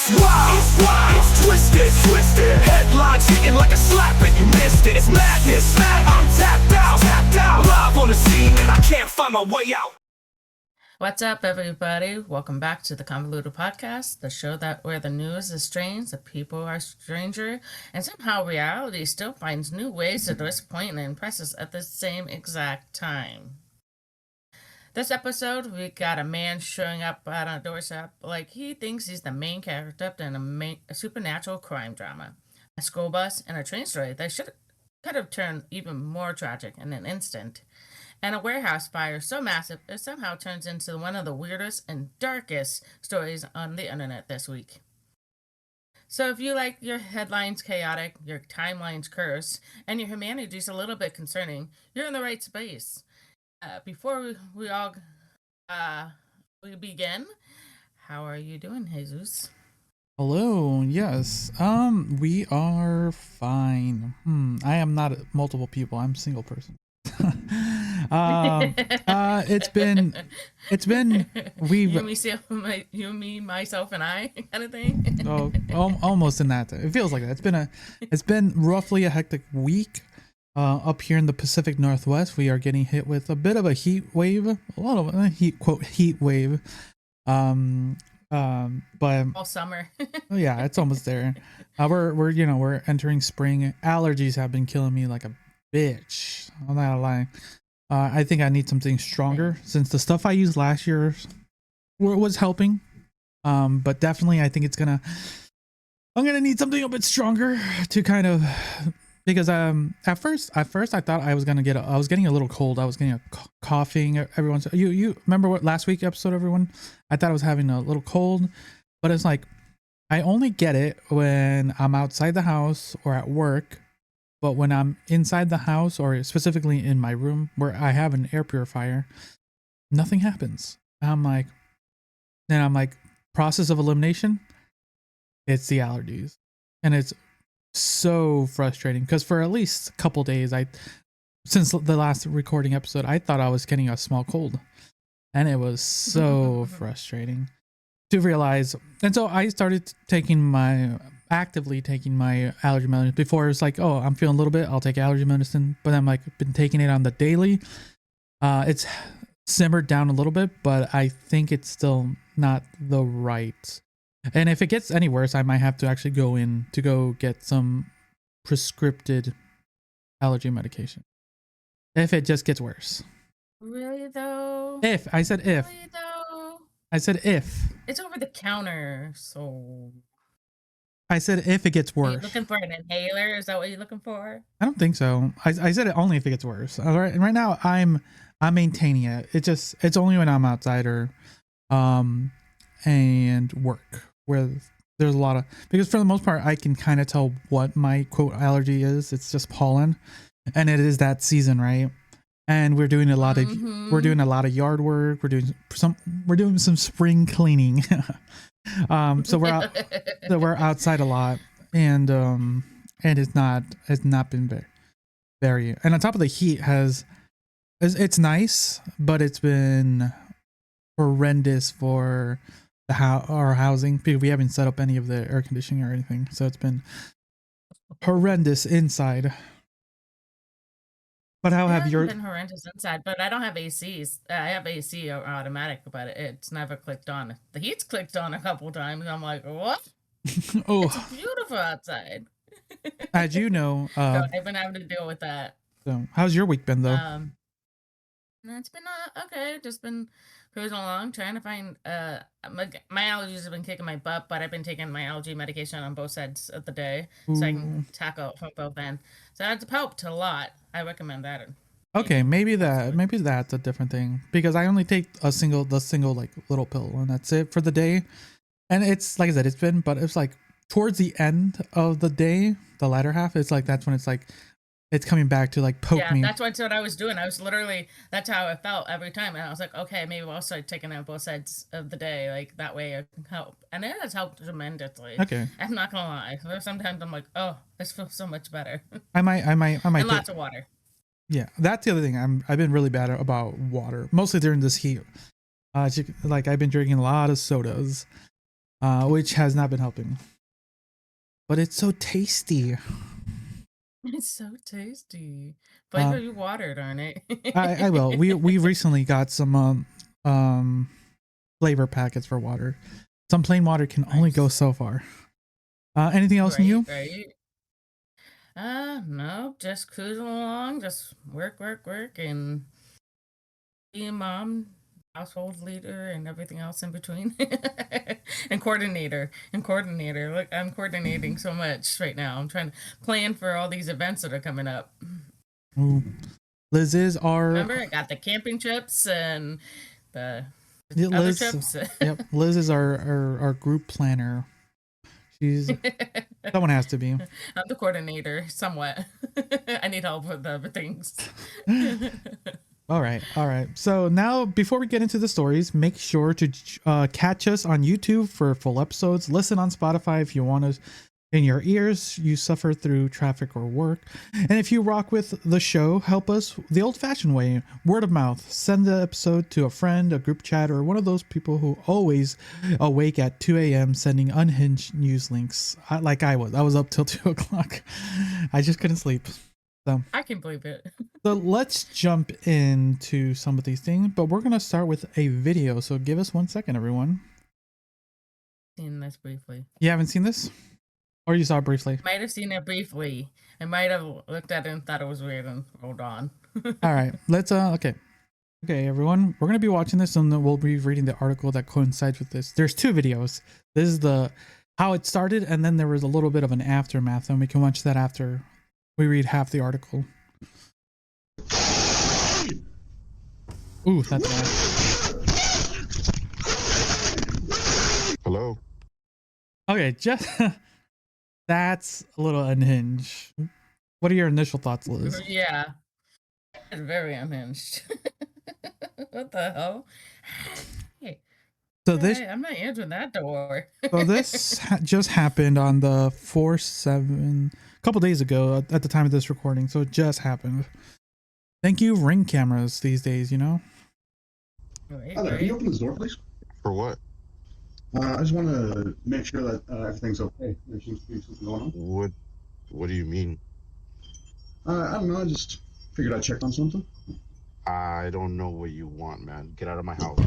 It's wild, it's twisted. Headlines hitting like a slap and you missed it. It's madness, I'm tapped out, live on the scene and I can't find my way out. What's up, everybody? Welcome back to the Convoluted Podcast, the show where the news is strange, the people are stranger, and somehow reality still finds new ways to disappoint and impress us at the same exact time. This episode, we got a man showing up at a doorstep like he thinks he's the main character in a supernatural crime drama. A school bus and a train story that could have turned even more tragic in an instant. And a warehouse fire so massive it somehow turns into one of the weirdest and darkest stories on the internet this week. So if you like your headlines chaotic, your timelines cursed, and your humanity is a little bit concerning, you're in the right space. Before we begin, how are you doing, Jesus? Hello. Yes. We are fine. I am not multiple people. I'm a single person. It's been you, me, myself, and I kind of thing. Almost in that. It feels like that. It's been roughly a hectic week. Up here in the Pacific Northwest, we are getting hit with a bit of a heat wave, a lot of heat wave. But all summer. Yeah, it's almost there. We're entering spring. Allergies have been killing me like a bitch. I'm not gonna lie. I think I need something stronger since the stuff I used last year was helping. But definitely I think I'm gonna need something a bit stronger to kind of, because at first I thought I was getting a little cold. I was getting a coughing. Everyone's you remember what last week episode, everyone? I thought I was having a little cold, but it's like I only get it when I'm outside the house or at work. But when I'm inside the house, or specifically in my room where I have an air purifier, nothing happens. I'm like, process of elimination. It's the allergies, and it's so frustrating because for at least a couple days, since the last recording episode, I thought I was getting a small cold, and it was so frustrating to realize. And so I started actively taking my allergy medicine. Before it was like, oh, I'm feeling a little bit, I'll take allergy medicine, but I'm like been taking it on the daily. It's simmered down a little bit, but I think it's still not the right. And if it gets any worse, I might have to actually go get some prescripted allergy medication. If it just gets worse. Really though? I said if. It's over the counter, so I said if it gets worse. Are you looking for an inhaler? Is that what you're looking for? I don't think so. I said it only if it gets worse. All right. And right now I'm maintaining it. It's only when I'm outside or and work where there's a lot of, because for the most part I can kind of tell what my quote allergy is. It's just pollen, and it is that season, right? And we're doing a lot of yard work. We're doing some spring cleaning. So we're outside a lot, and it's not been very, and on top of the heat it's nice, but it's been horrendous for our housing because we haven't set up any of the air conditioning or anything, so it's been horrendous inside. But how have you been horrendous inside? But I don't have ACs. I have AC automatic, but it's never clicked on. The heat's clicked on a couple times. I'm like, what? Oh, it's beautiful outside. As you know, so I've been having to deal with that. So how's your week been though? It's been okay. Just been cruising along, trying to find. My allergies have been kicking my butt, but I've been taking my allergy medication on both sides of the day, so I can tackle it from both ends. So that's helped a lot. I recommend that. Okay, maybe that's a different thing, because I only take the single like little pill, and that's it for the day. And it's like I said, it's like towards the end of the day, the latter half, it's like that's when it's like it's coming back to like poke me. Yeah, that's what I was doing. I was literally, that's how I felt every time. And I was like, okay, maybe I'll start taking it on both sides of the day. Like that way it can help. And it has helped tremendously. Okay. I'm not gonna lie. Sometimes I'm like, oh, this feels so much better. I might. And lots of water. Yeah, that's the other thing. I've been really bad about water, mostly during this heat. Like I've been drinking a lot of sodas. which has not been helping. But it's so tasty. It's so tasty. Flavor your water, darn it. I will. We recently got some flavor packets for water. Some plain water can only go so far. Anything else new? Right. No, just cruising along, just work, and being mom, household leader, and everything else in between. and coordinator. Look, I'm coordinating so much right now. I'm trying to plan for all these events that are coming up. Ooh. Liz is our. Remember, I got the camping trips and the other trips. Yep, Liz is our group planner. She's someone has to be. I'm the coordinator, somewhat. I need help with other things. All right. So now, before we get into the stories, make sure to catch us on YouTube for full episodes. Listen on Spotify if you want us in your ears. You suffer through traffic or work. And if you rock with the show, help us the old-fashioned way, word of mouth. Send the episode to a friend, a group chat, or one of those people who always awake at 2 a.m. sending unhinged news links. Like I was up till 2 o'clock. I just couldn't sleep. So I can believe it. So let's jump into some of these things, but we're going to start with a video. So give us 1 second, everyone. Seen this briefly. You haven't seen this? Or you saw it briefly? Might have seen it briefly. I might have looked at it and thought it was weird and rolled on. All right. Let's, okay, everyone. We're going to be watching this and then we'll be reading the article that coincides with this. There's two videos. This is the how it started, and then there was a little bit of an aftermath, and we can watch that after we read half the article. Ooh, that's bad. Hello? Okay, just that's a little unhinged. What are your initial thoughts, Liz? Yeah. It's very unhinged. What the hell? Hey. So this, Hey, I'm not answering that door. so this just happened on the 4/7, a couple days ago at the time of this recording. So it just happened. Thank you, Ring cameras these days, you know? Right, Hi there, can you open this door, please? For what? I just want to make sure that everything's okay. There seems to be something going on. What do you mean? I don't know, I just figured I'd check on something. I don't know what you want, man. Get out of my house.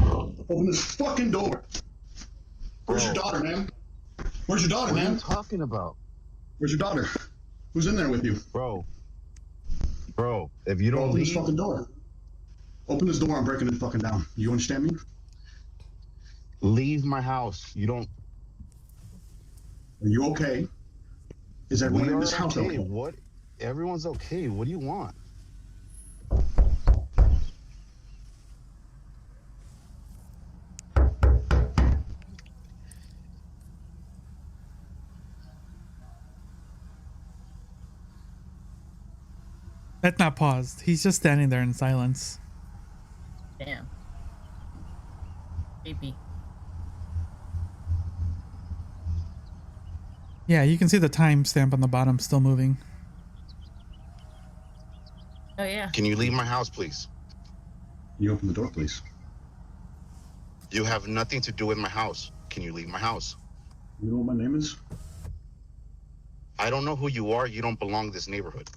Open this fucking door! Where's your daughter, man? Where's your daughter, What are man? you talking about? Where's your daughter? Who's in there with you? Bro, if you don't Open this leave... fucking door. Open this door, I'm breaking it fucking down. You understand me? Leave my house. You don't... Are you okay? Is everyone We in are this house okay. okay? What? Everyone's okay. What do you want? That's not paused. He's just standing there in silence. Damn. Creepy. Yeah, you can see the timestamp on the bottom still moving. Oh, yeah. Can you leave my house, please? You open the door, please. You have nothing to do with my house. Can you leave my house? You know what my name is? I don't know who you are. You don't belong in this neighborhood.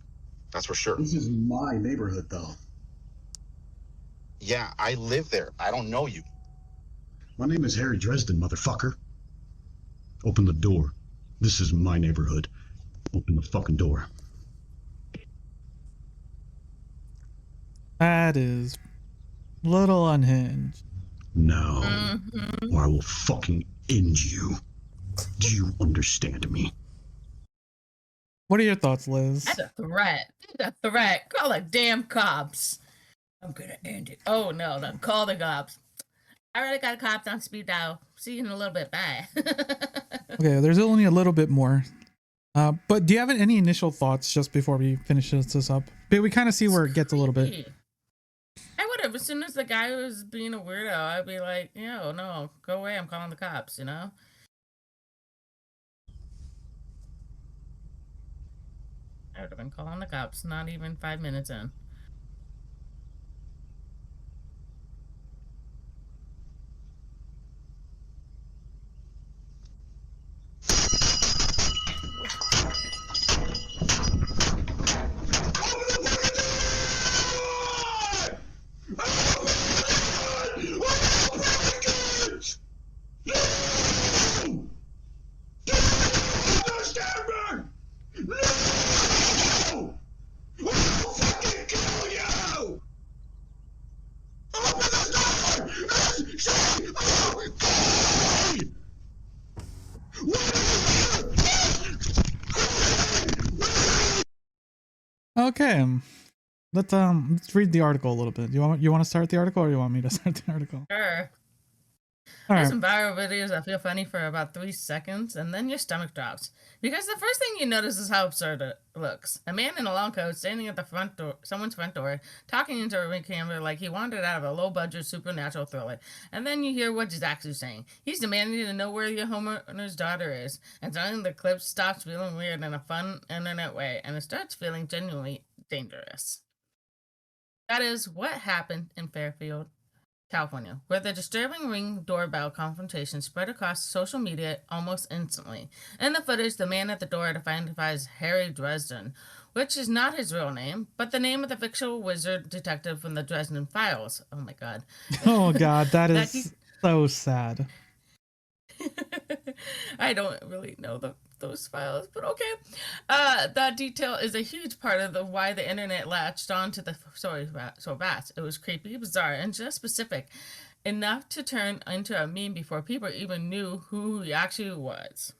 That's for sure. This is my neighborhood, though. Yeah, I live there. I don't know you. My name is Harry Dresden, motherfucker. Open the door. This is my neighborhood. Open the fucking door. That is a little unhinged. No, or I will fucking end you. Do you understand me? What are your thoughts, Liz? That's a threat. That's a threat. Call the damn cops. I'm gonna end it. Oh, no. Then call the cops. I already got cops on speed dial. See you in a little bit. Bye. Okay, there's only a little bit more. But do you have any initial thoughts just before we finish this up? But we kind of see where it gets a little bit. Creepy. I would have, as soon as the guy was being a weirdo, I'd be like, yo, no, go away. I'm calling the cops, you know? I would have been calling the cops, not even 5 minutes in. Okay. Let's read the article a little bit. You want to start the article, or you want me to start the article? Sure. All There's right. some viral videos that feel funny for about 3 seconds, and then your stomach drops. Because the first thing you notice is how absurd it looks. A man in a long coat standing at the front door, someone's front door, talking into a ring camera like he wandered out of a low-budget supernatural thriller. And then you hear what he's actually saying. He's demanding to know where your homeowner's daughter is. And suddenly the clip stops feeling weird in a fun internet way, and it starts feeling genuinely dangerous. That is what happened in Fairfield, California, where the disturbing Ring doorbell confrontation spread across social media almost instantly. In the footage, the man at the door identifies Harry Dresden, which is not his real name, but the name of the fictional wizard detective from the Dresden Files. Oh my god. Oh god, that is so sad. I don't really know those files, but okay. That detail is a huge part of why the internet latched on to the story so fast. It was creepy, bizarre, and just specific enough to turn into a meme before people even knew who he actually was.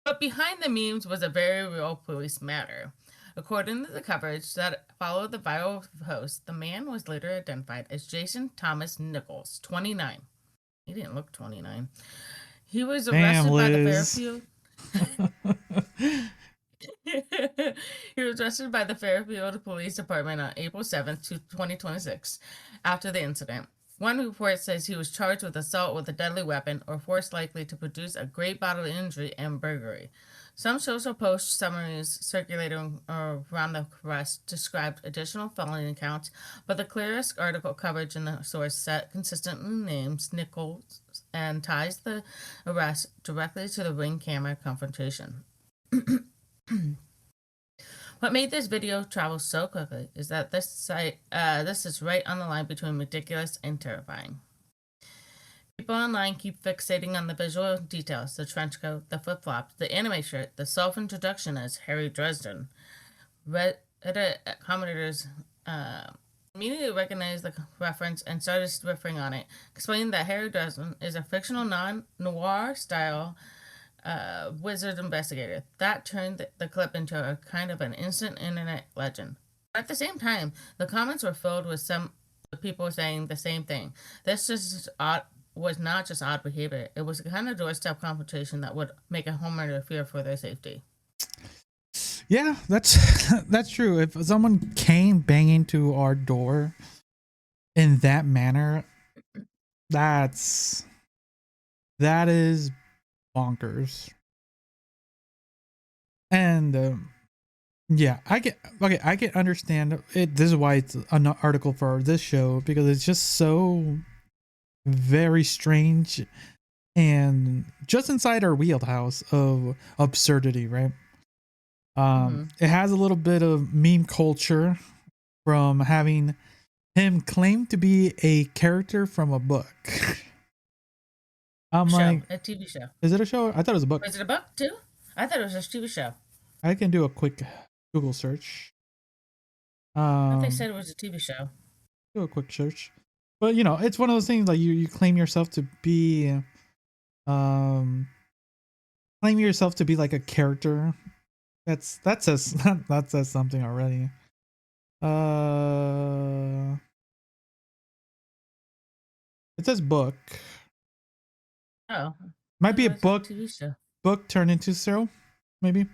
But behind the memes was a very real police matter. According to the coverage that followed the viral post, the man was later identified as Jason Thomas Nichols, 29. He didn't look 29. He was arrested by the Fairfield. He was arrested by the Fairfield Police Department on April 7th, 2026, after the incident. One report says he was charged with assault with a deadly weapon or force likely to produce a great bodily injury and burglary. Some social post summaries circulating around the arrest described additional felony counts, but the clearest article coverage in the source set consistently names Nichols and ties the arrest directly to the Ring camera confrontation. What made this video travel so quickly is that this is right on the line between ridiculous and terrifying. People online keep fixating on the visual details, the trench coat, the flip-flops, the anime shirt, the self-introduction as Harry Dresden. Reddit commentators immediately recognized the reference and started riffing on it, explaining that Harry Dresden is a fictional non-noir style wizard investigator. That turned the clip into a kind of an instant internet legend. But at the same time, the comments were filled with some people saying the same thing. This is was not just odd behavior. It was a kind of doorstep confrontation that would make a homeowner fear for their safety. Yeah, that's true. If someone came banging to our door in that manner, that is bonkers. And yeah, I can understand it. This is why it's an article for this show, because it's just so very strange and just inside our wheelhouse of absurdity, right? It has a little bit of meme culture from having him claim to be a character from a book. I'm like, a TV show. Is it a show? I thought it was a book. Was it a book too? I thought it was a TV show. I can do a quick Google search. I thought they said it was a TV show. Do a quick search. But you know, it's one of those things like you claim yourself to be like a character. That says something already. It says book. Oh. Might be a book. TV show. Book turned into show, maybe.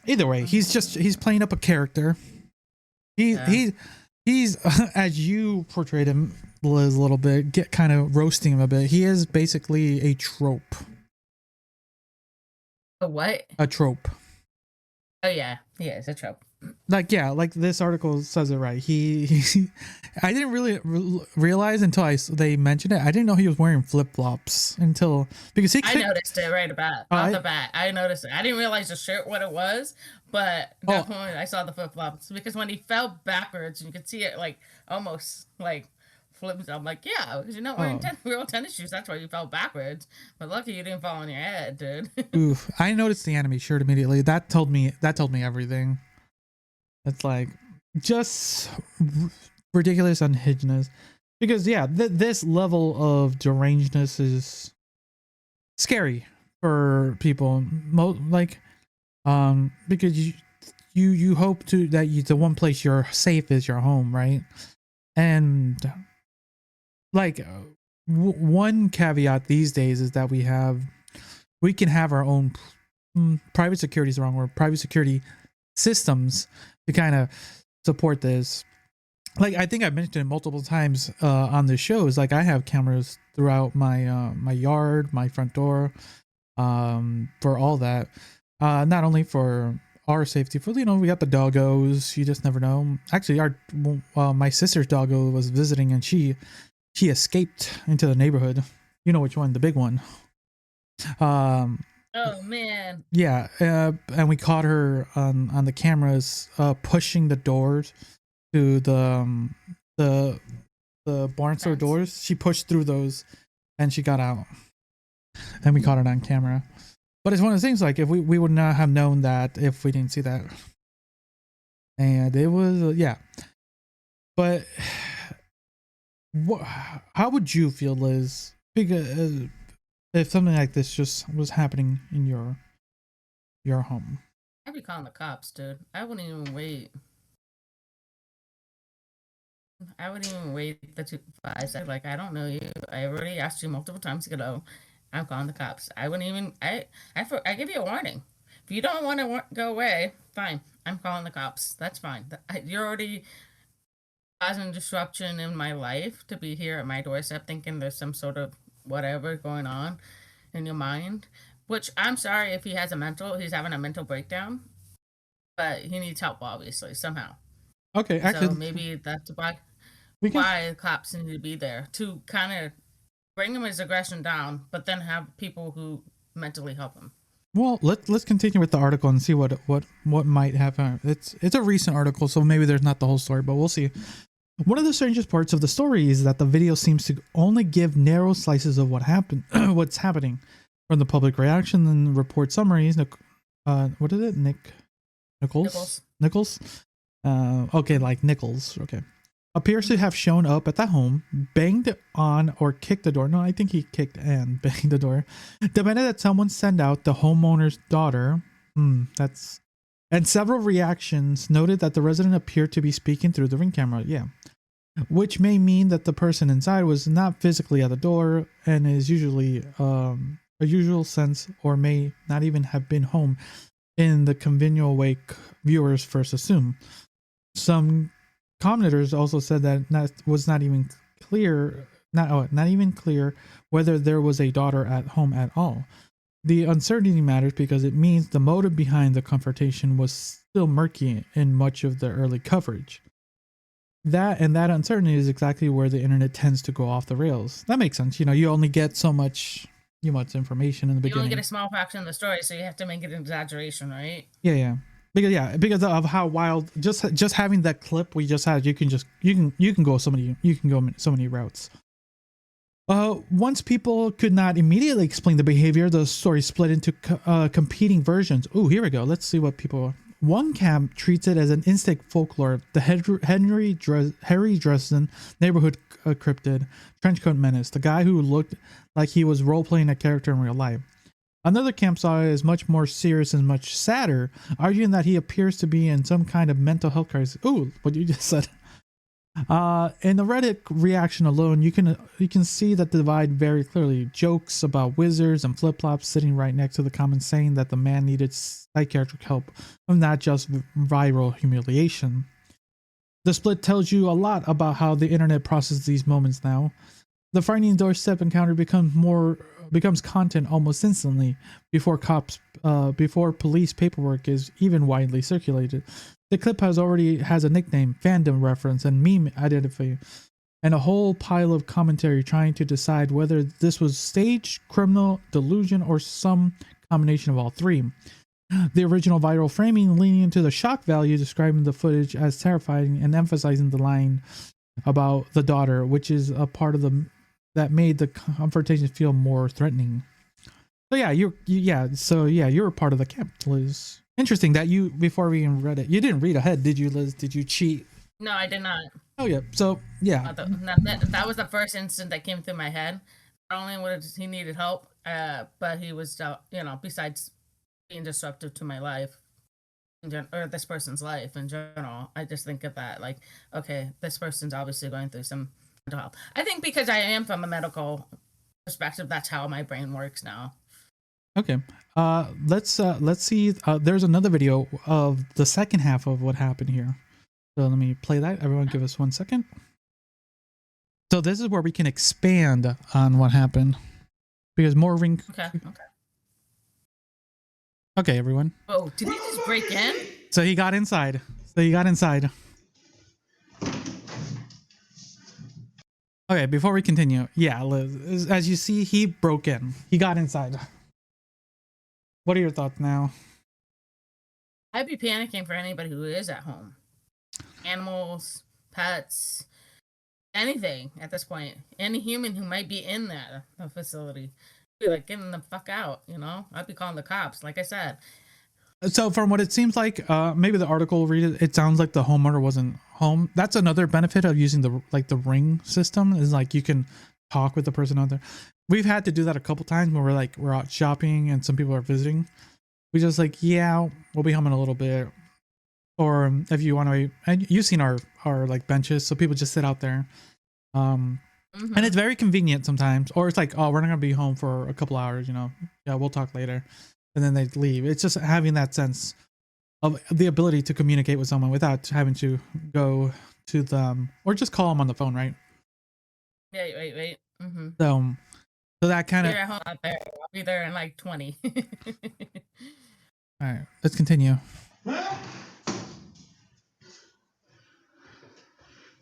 Either way, he's playing up a character. He's as you portrayed him, Liz, a little bit, get kind of roasting him a bit. He is basically a trope. A what? A trope. Oh yeah, it's a trope. Like this article says it right. He I didn't really realize until they mentioned it. I didn't know he was wearing flip-flops until because I noticed it right about off the bat. I noticed it. I didn't realize the shirt what it was, but definitely I saw the flip-flops because when he fell backwards, you could see it like almost like flips. I'm like, yeah, because you're not wearing real tennis shoes. That's why you fell backwards. But lucky you didn't fall on your head, dude. Oof! I noticed the anime shirt immediately. That told me everything. It's like just ridiculous unhingedness. Because this level of derangedness is scary for people. Like Because you hope to that the one place you're safe is your home, right? And like one caveat these days is that we can have our own private security is the wrong word, private security systems to kind of support this. Like I think I mentioned it multiple times on the shows. Like I have cameras throughout my my yard, my front door, for all that. Not only for our safety, for we got the doggos. You just never know. Actually, my sister's doggo was visiting, and she escaped into the neighborhood. You know which one, the big one. Oh man. Yeah, and we caught her on the cameras pushing the doors to the barn store doors. She pushed through those, and she got out, and we caught it on camera. But it's one of the things, like if we would not have known that if we didn't see that, and it was yeah. But how would you feel, Liz? Because if something like this just was happening in your home. I'd be calling the cops, dude. I wouldn't even wait. The 2 5. Like, I don't know you. I already asked you multiple times ago. I'm calling the cops. I wouldn't even. I give you a warning. If you don't want to go away, fine. I'm calling the cops. That's fine. You're already causing disruption in my life to be here at my doorstep, thinking there's some sort of whatever going on in your mind. Which I'm sorry if he's having a mental breakdown, but he needs help obviously somehow. Okay, actually, so maybe that's why the cops need to be there to kind of bring his aggression down, but then have people who mentally help him. Well, let's continue with the article and see what might happen. It's a recent article, so maybe there's not the whole story, but we'll see. One of the strangest parts of the story is that the video seems to only give narrow slices of what's happening from the public reaction and report summaries. What is it? Nichols? Okay, like Nichols. Okay. Appears to have shown up at the home, banged on or kicked the door. No, I think he kicked and banged the door. Demanded that someone send out the homeowner's daughter. And several reactions noted that the resident appeared to be speaking through the Ring camera. Yeah. Which may mean that the person inside was not physically at the door and is usually a usual sense, or may not even have been home in the conventional way viewers first assume. Some commenters also said that was not even clear whether there was a daughter at home at all. The uncertainty matters because it means the motive behind the confrontation was still murky in much of the early coverage. That uncertainty is exactly where the internet tends to go off the rails. That makes sense. You only get so much information in the beginning. You only get a small fraction of the story, so you have to make it an exaggeration, right? Yeah. Because of how wild just having that clip we just had, you can go so many routes. Once people could not immediately explain the behavior, the story split into competing versions. Oh, here we go. Let's see what people. One camp treats it as an instinct folklore, the Harry Dresden neighborhood cryptid, trenchcoat menace, the guy who looked like he was role-playing a character in real life. Another camp saw it as much more serious and much sadder, arguing that he appears to be in some kind of mental health crisis. Ooh, what you just said. In the Reddit reaction alone, you can see that the divide very clearly. Jokes about wizards and flip-flops sitting right next to the comments saying that the man needed psychiatric help, not just viral humiliation. The split tells you a lot about how the internet processes these moments now. The frightening doorstep encounter becomes content almost instantly before police paperwork is even widely circulated. The clip already has a nickname, fandom reference, and meme identity, and a whole pile of commentary trying to decide whether this was staged, criminal, delusion, or some combination of all three. The original viral framing leaning into the shock value, describing the footage as terrifying and emphasizing the line about the daughter, which is a part of that made the confrontation feel more threatening. So yeah, you're a part of the camp, Liz. Interesting that before we even read it, you didn't read ahead, did you, Liz? Did you cheat? No, I did not. Oh yeah, so yeah. That was the first instant that came through my head. Not only was he needed help, but he was, besides being disruptive to my life, or this person's life in general. I just think of that like, okay, this person's obviously going through some mental health. I think because I am from a medical perspective, that's how my brain works now. Okay. Let's see. There's another video of the second half of what happened here. So let me play that. Everyone give us 1 second. So this is where we can expand on what happened. Because more ring... Okay. Okay, everyone. Oh, did he just break in? So he got inside. Okay, before we continue. Yeah, Liz, as you see, he broke in. He got inside. What are your thoughts now? I'd be panicking for anybody who is at home. Animals, pets, anything at this point. Any human who might be in that facility. Be like, getting the fuck out, you know? I'd be calling the cops, like I said. So from what it seems like, maybe the article will read it, it sounds like the homeowner wasn't home. That's another benefit of using the ring system, is like you can talk with the person out there. We've had to do that a couple times when we're out shopping and some people are visiting. We just like, yeah, we'll be home in a little bit. Or if you want to, and you've seen our like benches, so people just sit out there. And it's very convenient sometimes. Or it's like, oh, we're not gonna be home for a couple hours, you know. Yeah, we'll talk later. And then they leave. It's just having that sense of the ability to communicate with someone without having to go to them or just call them on the phone, right? Yeah, wait. Mm-hmm. So that kind of... You're at home out there. I'll be there in like 20. All right, let's continue.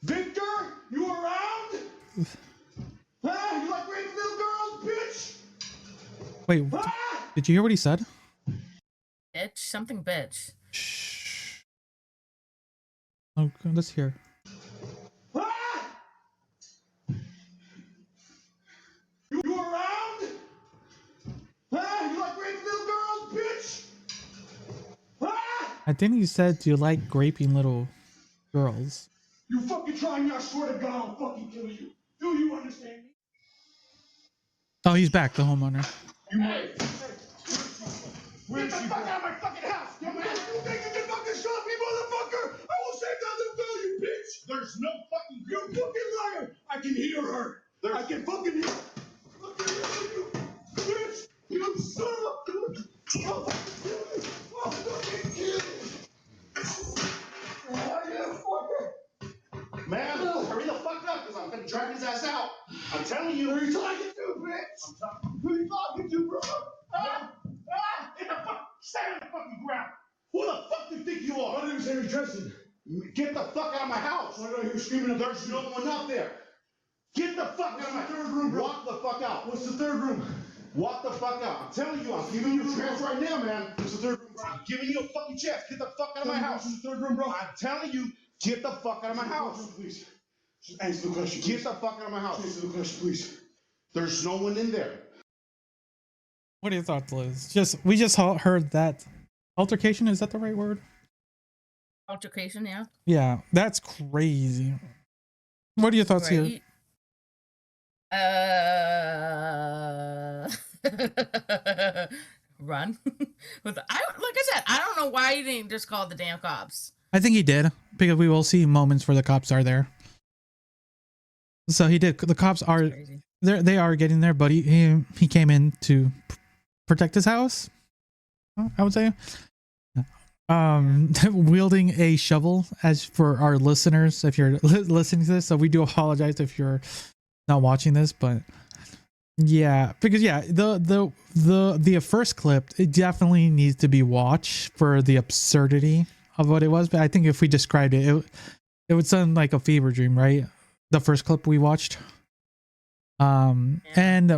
Victor, you around? Huh? You like raping little girls, bitch? Wait, did you hear what he said? Bitch, something bitch. Shh. Oh, let's hear. You around? Huh? You like raping little girls, bitch? I think he said, do you like graping little girls? You fucking try me, I swear to God I'll fucking kill you. Do you understand me? Oh, he's back, the homeowner. You might. Get the fuck out of my fucking house! You think you can fucking stop me, motherfucker? I will save that little girl, you bitch! There's no fucking... You fucking liar! I can hear her! I can fucking hear... Fucking hear you, bitch! You son of a... I'll fucking kill you! I'll fucking kill you! Man, hurry the fuck up, because I'm gonna drag his ass out. I'm telling you. Who are you talking to, bitch? Who are you talking to, bro? Get the fuck, stand on the fucking ground. Who the fuck do you think you are? My name is Dresden. Get the fuck out of my house. Why do I hear screaming? There's no one up there. Get the fuck out of my third room, bro. Walk the fuck out. What's the third room? Walk the fuck out. I'm telling you, I'm giving you a chance right now, man. What's the third room, bro? I'm giving you a fucking chance. Get the fuck out of my house. What's the third room, bro? I'm telling you, get the fuck out of my house. Please. Just answer the question. Get the fuck out of my house. Answer the question, please. There's no one in there. What are your thoughts, Liz? We just heard that altercation. Is that the right word? Altercation, yeah. Yeah, that's crazy. What are your thoughts here? Run. Like I said, I don't know why you didn't just call the damn cops. I think he did, because we will see moments where the cops are there. So he did. The cops are there. They are getting there, but he came in to protect his house, I would say. Wielding a shovel, as for our listeners, if you're listening to this. So we do apologize if you're not watching this, but yeah, because yeah, the first clip, it definitely needs to be watched for the absurdity of what it was. But I think if we described it would sound like a fever dream, right? The first clip we watched. And kind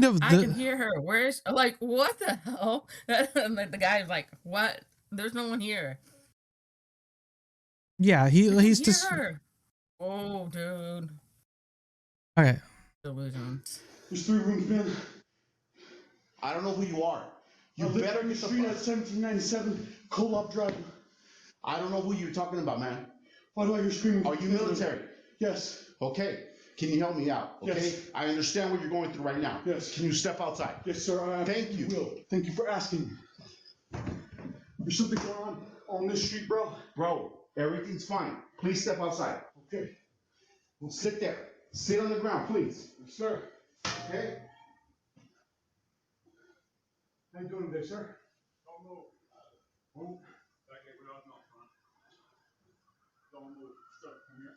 of I can hear her. Where's, like, what the hell? And like the guy's like, what? There's no one here. Yeah, he's just her. Oh, dude. Okay. Delusions. There's 3 rooms, man. I don't know who you are. You better get the street at 1797 Co-op Drive. I don't know who you're talking about, man. Why do I hear screaming? Are you military? Yes. Okay. Can you help me out? Okay. Yes. I understand what you're going through right now. Yes. Can you step outside? Yes, sir. Thank you. Will. Thank you for asking. There's something going on this street, bro. Bro, everything's fine. Please step outside. Okay. Well, sit there. Sit on the ground, please. Yes, sir. Okay. How you doing today, sir? Don't move. Move. Don't move. Sir, come here.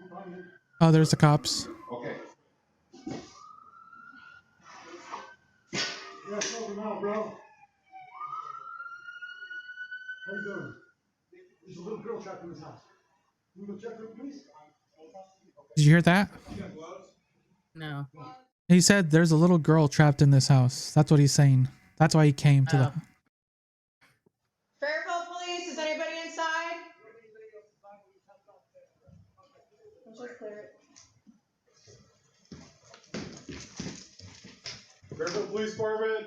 Come on, man. Oh, there's the cops. Okay. Yeah, it's over now, bro. How you doing? There's a little girl trapped in this house. Can you go check her, please? Did you hear that? No. He said there's a little girl trapped in this house. That's what he's saying. That's why he came to the. Fairfield Police, is anybody inside? Let's just clear it. Fairfield Police Department.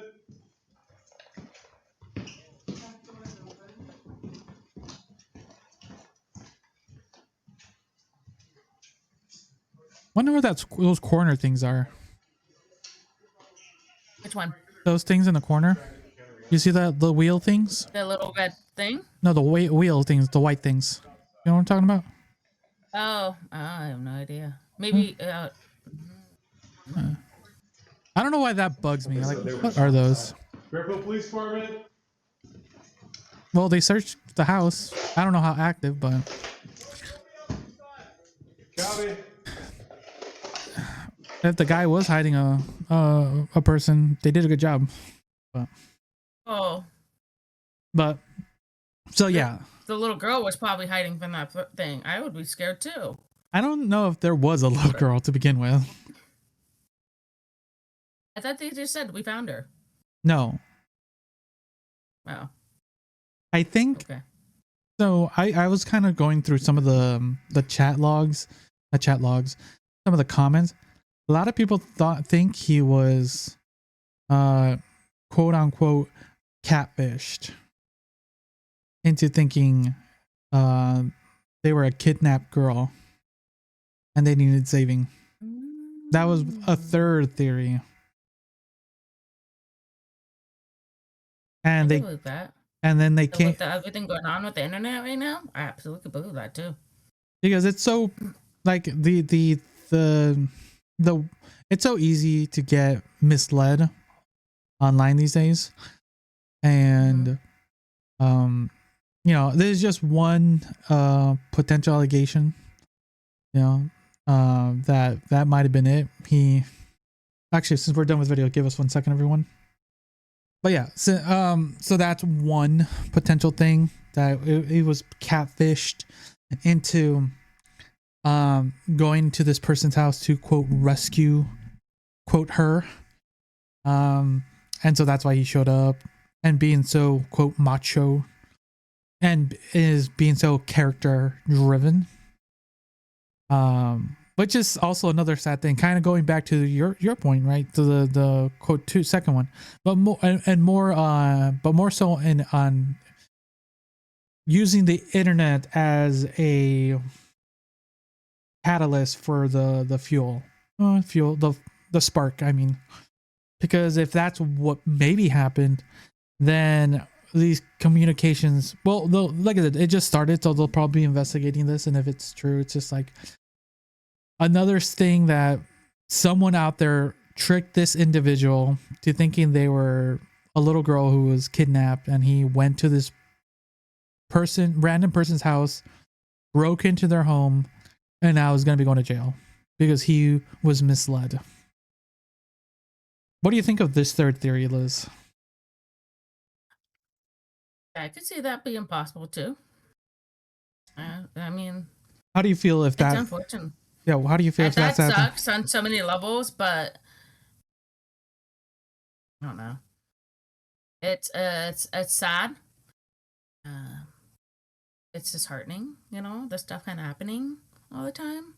Wonder what those corner things are. Which one? Those things in the corner. You see the wheel things? The little red thing? No, the wheel things, the white things. You know what I'm talking about? Oh, I have no idea. Maybe. I don't know why that bugs me. Like, what are those? Fairfield Police Department. Well, they searched the house. I don't know how active, but Copy. if the guy was hiding a person, they did a good job. Oh, But so yeah, the little girl was probably hiding from that thing. I would be scared too. I don't know if there was a little girl to begin with. I thought they just said we found her. No, Oh, I think okay. so. I was kind of going through some of the chat logs, some of the comments. A lot of people think he was, quote unquote, catfished into thinking, they were a kidnapped girl, and they needed saving. That was a third theory, and I they believe that. and then they With can't everything going on with the internet right now, I absolutely believe that too. because it's so like the it's so easy to get misled online these days, and there's just one potential allegation, that might have been it. He actually, since we're done with video, give us 1 second, everyone. But yeah, so that's one potential thing, that it was catfished into going to this person's house to quote rescue quote her, and so that's why he showed up, and being so quote macho, and is being so character driven, which is also another sad thing, kind of going back to your point, right, to the quote second one, but more so on using the internet as a catalyst for the fuel, the spark, I mean, because if that's what maybe happened, then these communications, well, like I said, it just started, so they'll probably be investigating this, and if it's true, it's just like another thing that someone out there tricked this individual to thinking they were a little girl who was kidnapped, and he went to this random person's house, broke into their home, and now is going to be going to jail because he was misled. What do you think of this third theory, Liz? I could see that being possible too. I mean, How do you feel if it's that? unfortunate. Yeah, well, how do you feel if That that's happened? sucks on so many levels, but I don't know. It's sad. It's disheartening, the stuff kind of happening all the time.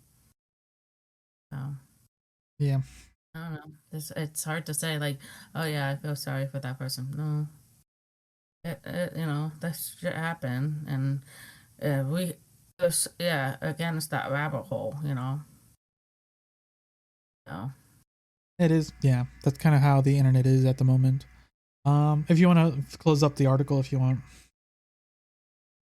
So Yeah. I don't know. It's hard to say, like, oh yeah, I feel sorry for that person. No, that shit happened, and again, it's that rabbit hole, So It is, yeah. That's kind of how the internet is at the moment. If you want to close up the article, if you want.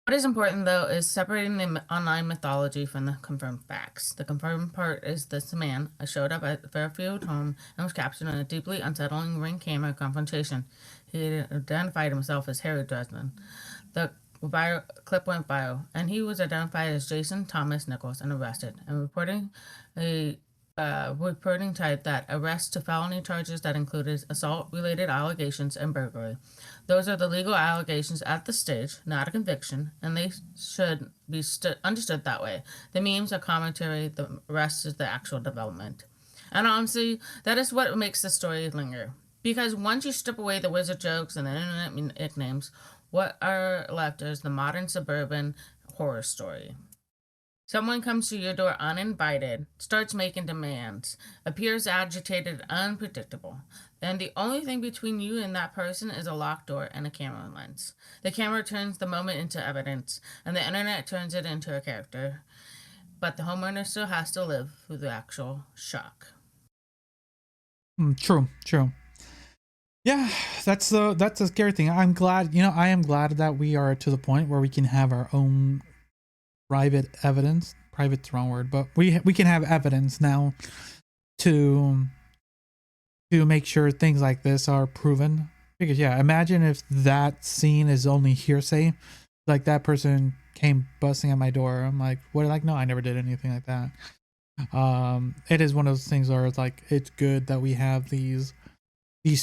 what is important, though, is separating the online mythology from the confirmed facts. The confirmed part is this man showed up at Fairfield home and was captured in a deeply unsettling ring camera confrontation. He identified himself as Harry Dresden. The clip went viral, and he was identified as Jason Thomas Nichols and arrested. And reporting tied that arrest to felony charges that included assault-related allegations and burglary. Those are the legal allegations at the stage, not a conviction, and they should be understood that way. The memes are commentary, the rest is the actual development. And honestly, that is what makes the story linger. Because once you strip away the wizard jokes and the internet nicknames, what are left is the modern suburban horror story. Someone comes to your door uninvited, starts making demands, appears agitated and unpredictable. Then the only thing between you and that person is a locked door and a camera lens. The camera turns the moment into evidence, and the internet turns it into a character. But the homeowner still has to live through the actual shock. True. Yeah, that's a scary thing. I am glad that we are to the point where we can have our own private evidence. Private's the wrong word, but we can have evidence now to make sure things like this are proven. Because yeah, imagine if that scene is only hearsay, like that person came busting at my door. I'm like, what? Like, no, I never did anything like that. It is one of those things where it's like, it's good that we have these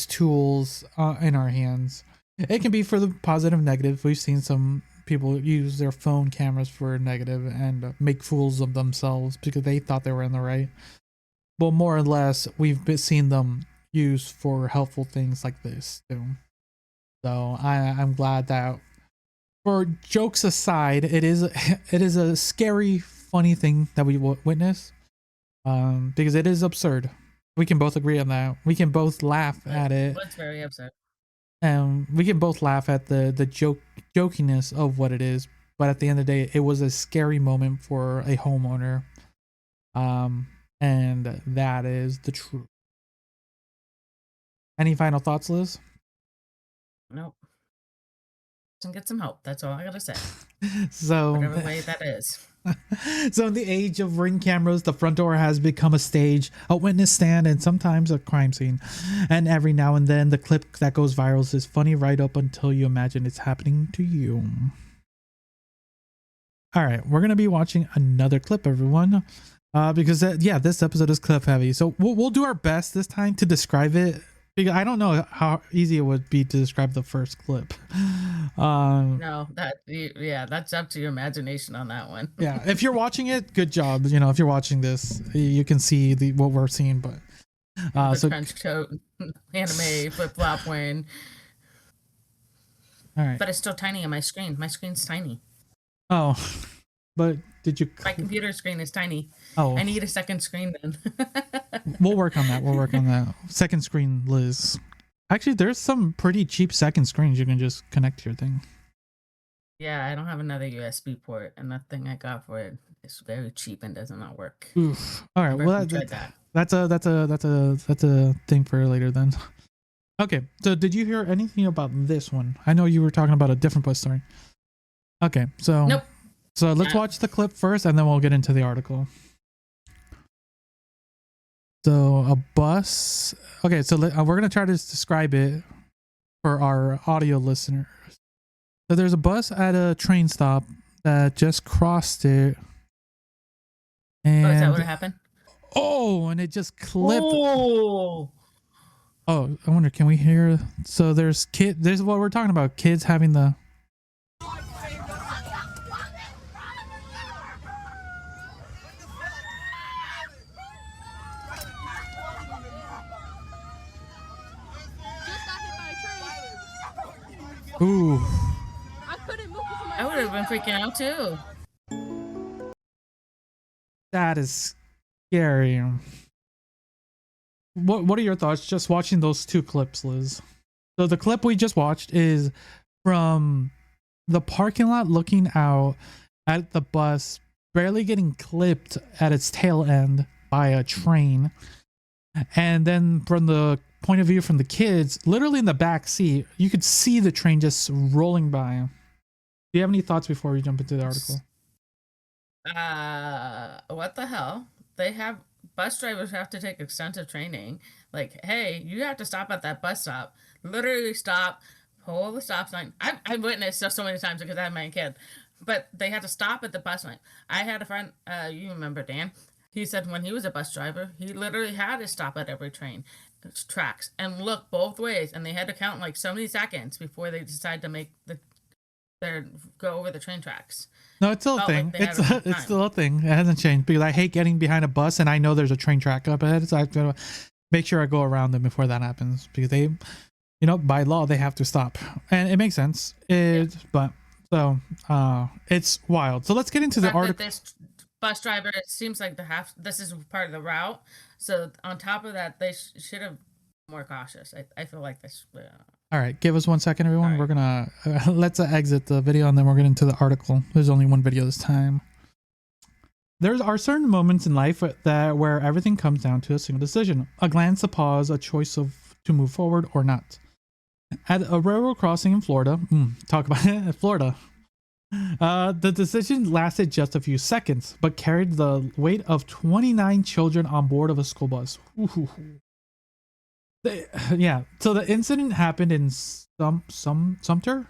tools in our hands. It can be for the positive, negative. We've seen some people use their phone cameras for negative and make fools of themselves because they thought they were in the right. But more or less, we've seen them used for helpful things like this too. So I'm glad that, for jokes aside, it is a scary, funny thing that we witness, because it is absurd. We can both agree on that. We can both laugh at it. It's very absurd. And we can both laugh at the jokiness of what it is, but at the end of the day, it was a scary moment for a homeowner, and that is the truth. Any final thoughts, Liz? Nope. And get some help. That's all I gotta say. So Whatever way that is. So in the age of ring cameras, the front door has become a stage, a witness stand, and sometimes a crime scene. And every now and then, the clip that goes viral is funny right up until you imagine it's happening to you. All right, we're gonna be watching another clip, everyone, because this episode is clip heavy. So we'll do our best this time to describe it, because I don't know how easy it would be to describe the first clip. No, that's up to your imagination on that one. Yeah, if you're watching it, good job. You know, if you're watching this, you can see what we're seeing. But so trench coat, anime, flip flop wearing. All right, but it's still tiny on my screen. My screen's tiny. Oh, but did you? My computer screen is tiny. Oh, I need a second screen then. We'll work on that. Second screen, Liz. Actually, there's some pretty cheap second screens you can just connect to your thing. Yeah, I don't have another USB port, and that thing I got for it is very cheap and does not work. Oof. All right, well that's a thing for later then. Okay, so did you hear anything about this one? I know you were talking about a different bus story. Okay, so nope. So let's watch the clip first, and then we'll get into the article. So a bus. Okay, so we're gonna try to describe it for our audio listeners. So there's a bus at a train stop that just crossed it. And is that what happened? Oh, and it just clipped. Oh, I wonder, can we hear? So there's what we're talking about. Kids having the. Ooh. I would have been freaking out too. That is scary. What are your thoughts just watching those two clips, Liz? So the clip we just watched is from the parking lot looking out at the bus barely getting clipped at its tail end by a train. And then from the point of view from the kids, literally in the back seat, you could see the train just rolling by. Do you have any thoughts before we jump into the article? What the hell? Bus drivers have to take extensive training. Like, hey, you have to stop at that bus stop. Literally stop, pull the stop sign. I've witnessed so many times because I have my kid. But they had to stop at the bus line. I had a friend, you remember Dan? He said when he was a bus driver, he literally had to stop at every train tracks and look both ways, and they had to count like so many seconds before they decide to make their go over the train tracks. No, it's still a thing. It's still a thing. It hasn't changed because I hate getting behind a bus and I know there's a train track up ahead, so I have to make sure I go around them before that happens because they, by law they have to stop, and it makes sense. But so it's wild. So let's get into the article. This bus driver, it seems like this is part of the route. So on top of that, they should have more cautious. I feel like this. All right, give us 1 second, everyone. Right. We're gonna let's exit the video and then we'll get into the article. There's only one video this time. There are certain moments in life where everything comes down to a single decision: a glance, a pause, a choice to move forward or not. At a railroad crossing in Florida, talk about it, Florida. The decision lasted just a few seconds, but carried the weight of 29 children on board of a school bus. Ooh. So the incident happened in Sumter,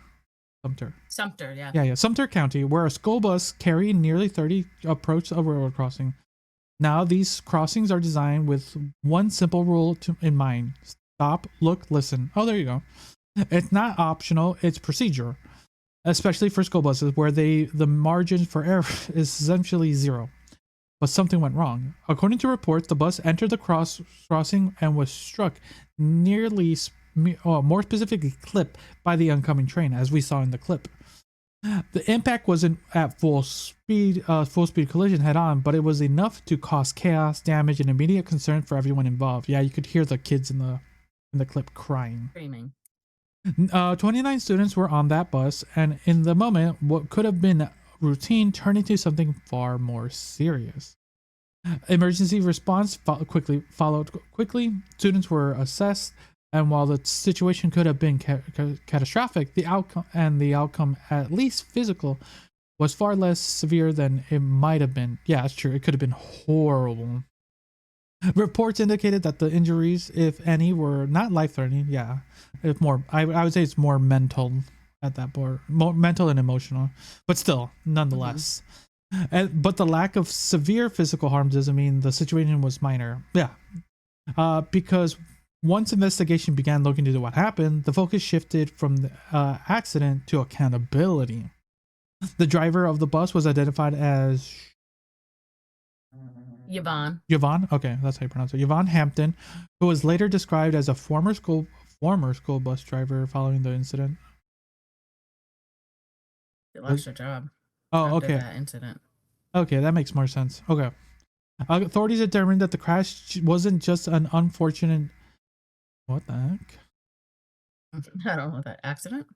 Sumter County, where a school bus carrying nearly 30 approached a railroad crossing. Now, these crossings are designed with one simple rule in mind: stop, look, listen. Oh, there you go. It's not optional; it's procedure, especially for school buses, where the margin for error is essentially zero. But something went wrong. According to reports, the bus entered the crossing and was struck, more specifically clipped by the oncoming train, as we saw in the clip. The impact wasn't at full speed collision head on, but it was enough to cause chaos, damage, and immediate concern for everyone involved. Yeah, you could hear the kids in the clip crying. Screaming. 29 students were on that bus, and in the moment, what could have been routine turned into something far more serious. Emergency response followed quickly. Students were assessed, and while the situation could have been catastrophic, the outcome, at least physical, was far less severe than it might have been. Yeah, it's true. It could have been horrible. Reports indicated that the injuries, if any, were not life-threatening. Yeah, if more, I would say it's more mental at that point, more mental and emotional, but still, nonetheless. But the lack of severe physical harm doesn't mean the situation was minor. Yeah, because once investigation began looking into what happened, the focus shifted from the accident to accountability. The driver of the bus was identified as Yvonne. Okay, that's how you pronounce it. Yvonne Hampton, who was later described as a former school bus driver following the incident. She lost her job. Oh, okay. That incident. Okay, that makes more sense. Okay. Authorities determined that the crash wasn't just an unfortunate. What the heck? I don't know that accident.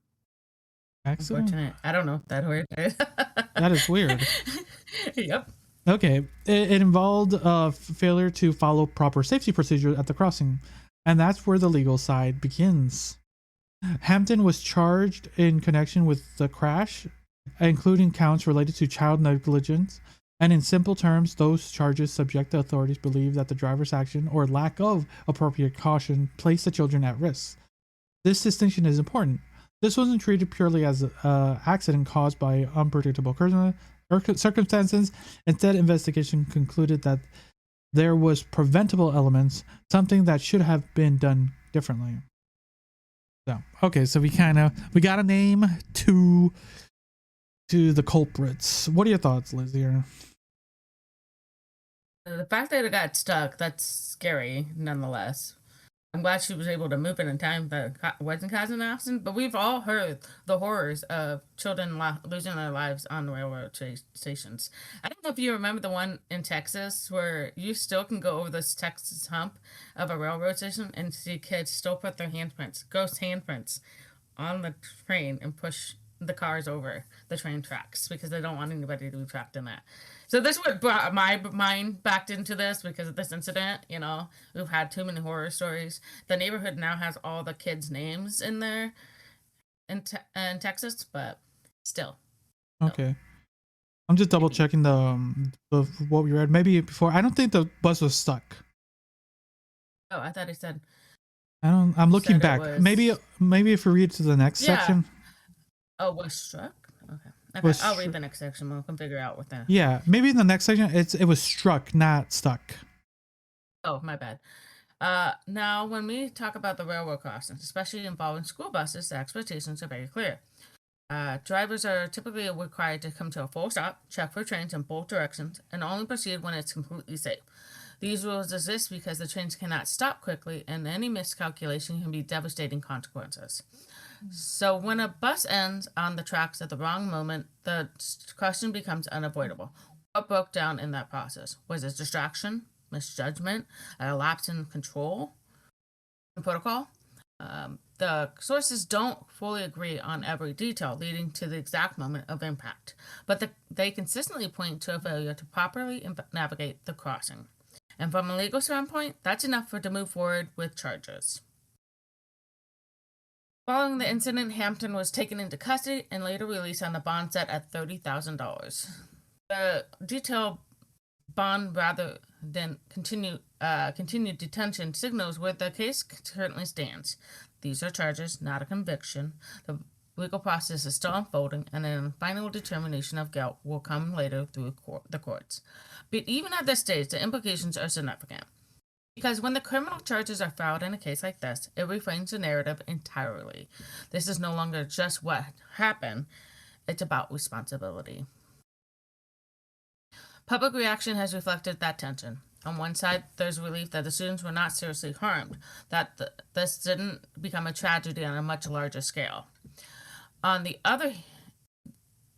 Accident? Unfortunate. I don't know that word. That is weird. Yep. Okay, it involved failure to follow proper safety procedures at the crossing, and that's where the legal side begins. Hampton was charged in connection with the crash, including counts related to child negligence, and in simple terms, those charges subject the authorities believe that the driver's action or lack of appropriate caution placed the children at risk. This distinction is important. This wasn't treated purely as an accident caused by unpredictable circumstances. Instead, investigation concluded that there was preventable elements, something that should have been done differently. So, okay, so we got a name to the culprits. What are your thoughts, Liz, here? The fact that it got stuck, that's scary nonetheless. I'm glad she was able to move it in time that wasn't causing an accident, but we've all heard the horrors of children losing their lives on railroad stations. I don't know if you remember the one in Texas where you still can go over this Texas hump of a railroad station and see kids still put their ghost handprints on the train and push the cars over the train tracks because they don't want anybody to be trapped in that. So this what brought my mind back into this because of this incident. You know, we've had too many horror stories. The neighborhood now has all the kids' names in there in Texas, but still. Okay. I'm just double checking the what we read. Maybe before. I don't think the bus was stuck. Oh, I thought he said. I'm looking said it back. was- Maybe if we read to the next Yeah. section. Oh, was struck. Okay. Was I'll read the next section. We can figure out what the. Yeah, maybe in the next section it was struck, not stuck. Oh, my bad. Now, when we talk about the railroad crossings, especially involving school buses, the expectations are very clear. Drivers are typically required to come to a full stop, check for trains in both directions, and only proceed when it's completely safe. These rules exist because the trains cannot stop quickly, and any miscalculation can be devastating consequences. So when a bus ends on the tracks at the wrong moment, the question becomes unavoidable. What broke down in that process? Was it distraction, misjudgment, a lapse in control, and protocol? The sources don't fully agree on every detail leading to the exact moment of impact, but they consistently point to a failure to properly navigate the crossing. And from a legal standpoint, that's enough to move forward with charges. Following the incident, Hampton was taken into custody and later released on a bond set at $30,000. The detailed bond, rather than continued detention, signals where the case currently stands. These are charges, not a conviction. The legal process is still unfolding, and a final determination of guilt will come later through the courts. But even at this stage, the implications are significant. Because when the criminal charges are filed in a case like this, it reframes the narrative entirely. This is no longer just what happened, it's about responsibility. Public reaction has reflected that tension. On one side, there's relief that the students were not seriously harmed, that this didn't become a tragedy on a much larger scale. On the other,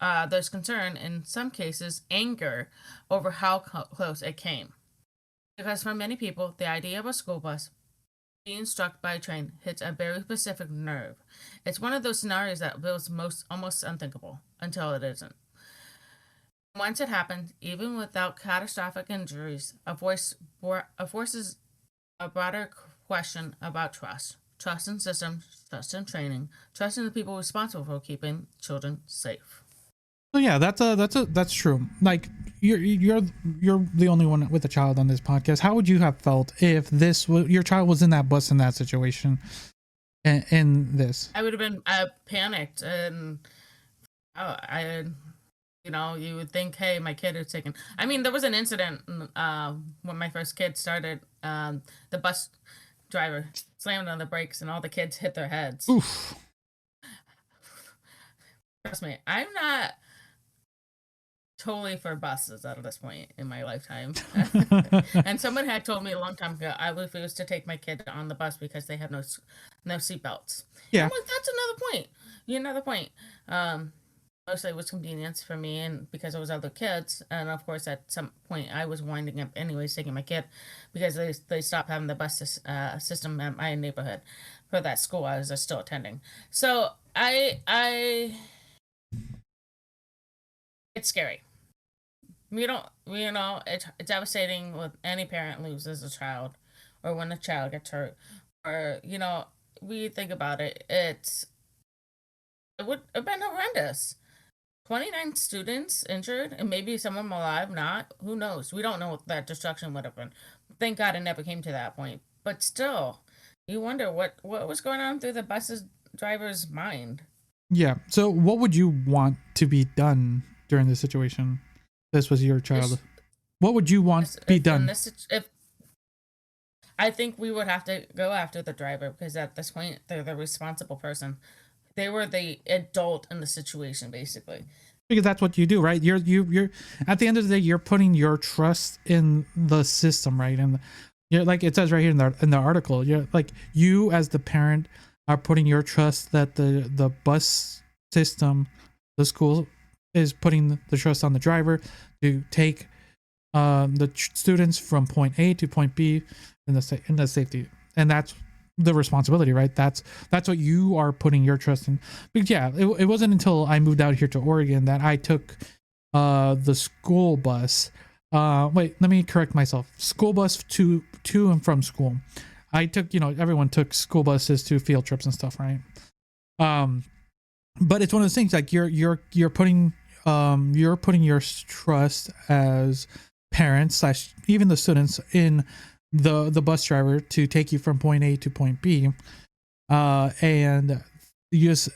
there's concern, in some cases, anger over how close it came. Because for many people, the idea of a school bus being struck by a train hits a very specific nerve. It's one of those scenarios that feels almost unthinkable until it isn't. Once it happens, even without catastrophic injuries, forces a broader question about trust. Trust in systems, trust in training, trust in the people responsible for keeping children safe. So yeah, that's true. Like you're the only one with a child on this podcast. How would you have felt if your child was in that bus in that situation? In this, I would have been panicked, and you would think, hey, my kid is taken. I mean, there was an incident when my first kid started. The bus driver slammed on the brakes, and all the kids hit their heads. Oof. Trust me, I'm not totally for buses at this point in my lifetime. And someone had told me a long time ago I refused to take my kid on the bus because they have no seatbelts. Yeah. I'm like, that's another point. Mostly it was convenience for me and because it was other kids. And of course, at some point I was winding up anyways taking my kid because they stopped having the bus system at my neighborhood for that school I was still attending. So it's scary. It's devastating when any parent loses a child or when a child gets hurt or, we think about it, it would have been horrendous. 29 students injured and maybe some of them alive, not, who knows? We don't know what that destruction would have been. Thank God it never came to that point. But still, you wonder what was going on through the bus's driver's mind. Yeah. So what would you want to be done during this situation? This was your child. What would you want to be done? I think we would have to go after the driver because at this point they're the responsible person. They were the adult in the situation, basically. Because that's what you do, right? You're at the end of the day, you're putting your trust in the system, right? And you're like it says right here in the article, you're like you as the parent are putting your trust that the bus system, the school is putting the trust on the driver to take the students from point A to point B in the safety, and that's the responsibility, right? That's what you are putting your trust in. But yeah, it wasn't until I moved out here to Oregon that I took the school bus. Wait, let me correct myself. School bus to and from school. I took, everyone took school buses to field trips and stuff, right? But it's one of those things, like you're putting your trust as parents / even the students in the bus driver to take you from point A to point B. And you just,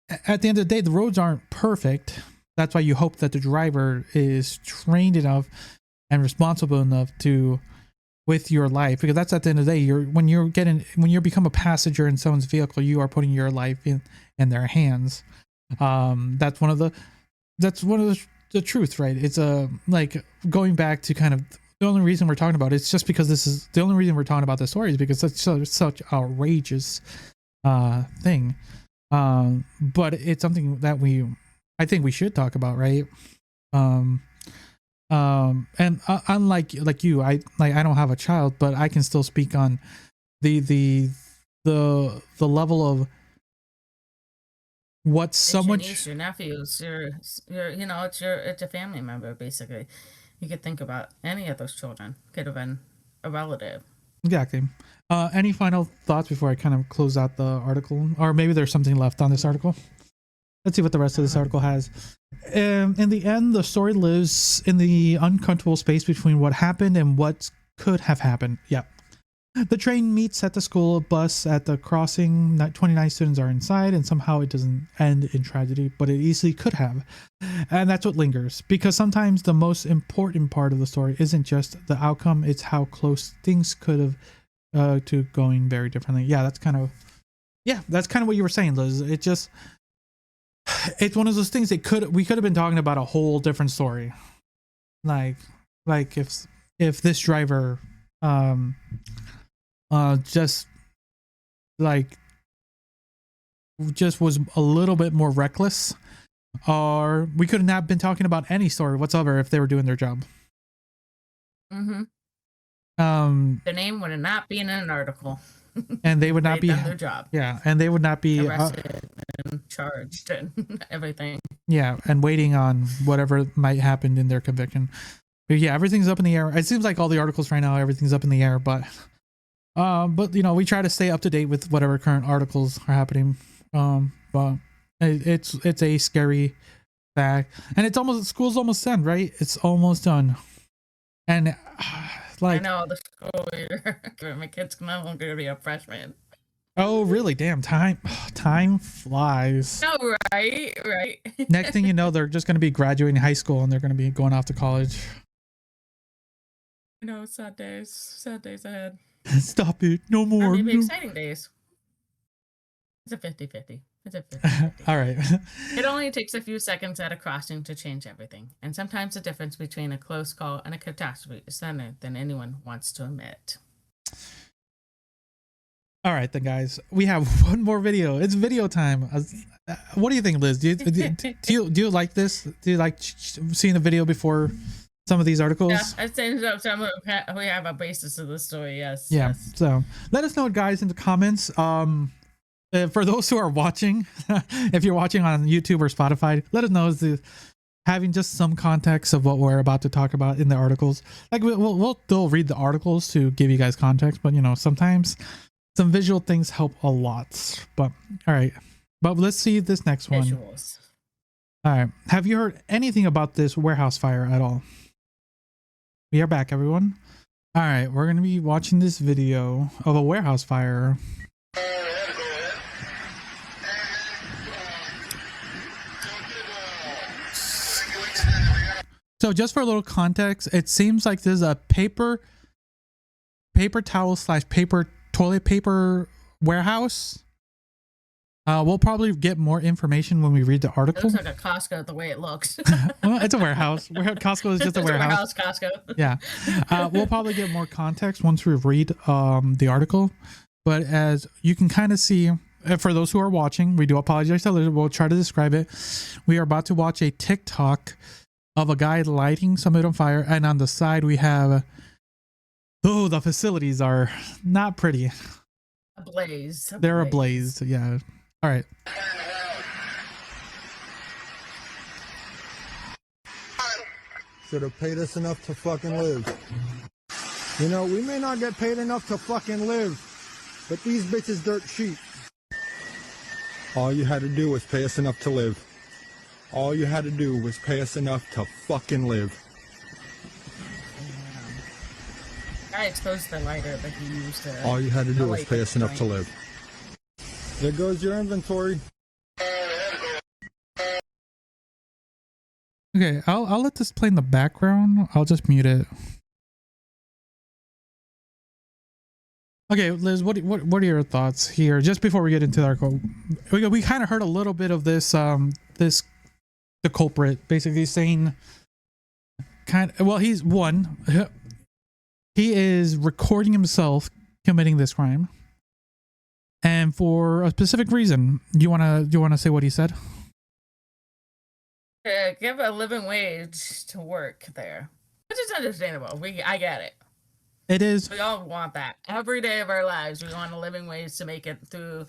at the end of the day, the roads aren't perfect. That's why you hope that the driver is trained enough and responsible enough to with your life, because that's at the end of the day, when you become a passenger in someone's vehicle, you are putting your life in their hands. That's one of the truth, right? It's like going back to kind of the only reason we're talking about it's just because this is the only reason we're talking about this story is because it's such outrageous thing. But it's something that I think we should talk about, right? And unlike you, I don't have a child, but I can still speak on the level of what someone, your niece, your nephews, your it's a family member basically. You could think about any of those children. Could have been a relative. Exactly. Any final thoughts before I kind of close out the article, or maybe there's something left on this article? Let's see what the rest of this article has. In the end, the story lives in the uncomfortable space between what happened and what could have happened. Yeah. The train meets at the school bus at the crossing. 29 students are inside, and somehow it doesn't end in tragedy, but it easily could have. And that's what lingers, because sometimes the most important part of the story isn't just the outcome, it's how close things could have to going very differently. Yeah, that's kind of what you were saying, Liz. It's one of those things that we could have been talking about a whole different story. Like if this driver just was a little bit more reckless, or we could not have been talking about any story whatsoever if they were doing their job. Mm-hmm. Their name would not be in an article. And they would not be done their job. Yeah, and they would not be arrested and charged and everything. Yeah, and waiting on whatever might happen in their conviction. But yeah, everything's up in the air. It seems like all the articles right now, everything's up in the air. But we try to stay up to date with whatever current articles are happening. But it's a scary fact, and school's almost done, right? It's almost done, and I know the school year. My kid's no longer gonna be a freshman. Oh, really? Damn, time flies. No, right. Next thing you know, they're just gonna be graduating high school and they're gonna be going off to college. I know, sad days ahead. Stop it! No more. Or maybe exciting days. It's a 50-50. All right. It only takes a few seconds at a crossing to change everything, and sometimes the difference between a close call and a catastrophe is thinner than anyone wants to admit. All right, then, guys, we have one more video. It's video time. What do you think, Liz? Do you like this? Do you like seeing the video before some of these articles? Yeah, I think we have a basis of the story. Yes. Yeah. Yes. So let us know, guys, in the comments. For those who are watching, if you're watching on YouTube or Spotify, let us know having just some context of what we're about to talk about in the articles. Like we'll still read the articles to give you guys context, but sometimes some visual things help a lot. But all right, but let's see this next one. Visuals. All right, have you heard anything about this warehouse fire at all? We are back, everyone. All right, we're gonna be watching this video of a warehouse fire. So just for a little context, it seems like there's a paper towel / paper toilet paper warehouse. We'll probably get more information when we read the article. It looks like a Costco the way it looks. Well, it's a warehouse. Costco is just a warehouse. Costco. Yeah. We'll probably get more context once we read the article. But as you can kind of see, for those who are watching, we do apologize. We'll try to describe it. We are about to watch a TikTok of a guy lighting something on fire, and on the side we have the facilities are not pretty. Ablaze. They're ablaze. Yeah. All right. Should have paid us enough to fucking live. You know, we may not get paid enough to fucking live, but these bitches dirt cheap. All you had to do was pay us enough to live. All you had to do was pay us enough to fucking live. I exposed the lighter that he used to. All you had to do was light pay the us enough to joint. live. There goes your inventory. Okay, I'll let this play in the background. I'll just mute it. Okay, Liz, what are your thoughts here? Just before we get into the article, we kind of heard a little bit of this. The culprit basically saying, he's one. He is recording himself committing this crime, and for a specific reason. Do you wanna say what he said? Give a living wage to work there, which is understandable. I get it. It is. We all want that every day of our lives. We want a living wage to make it through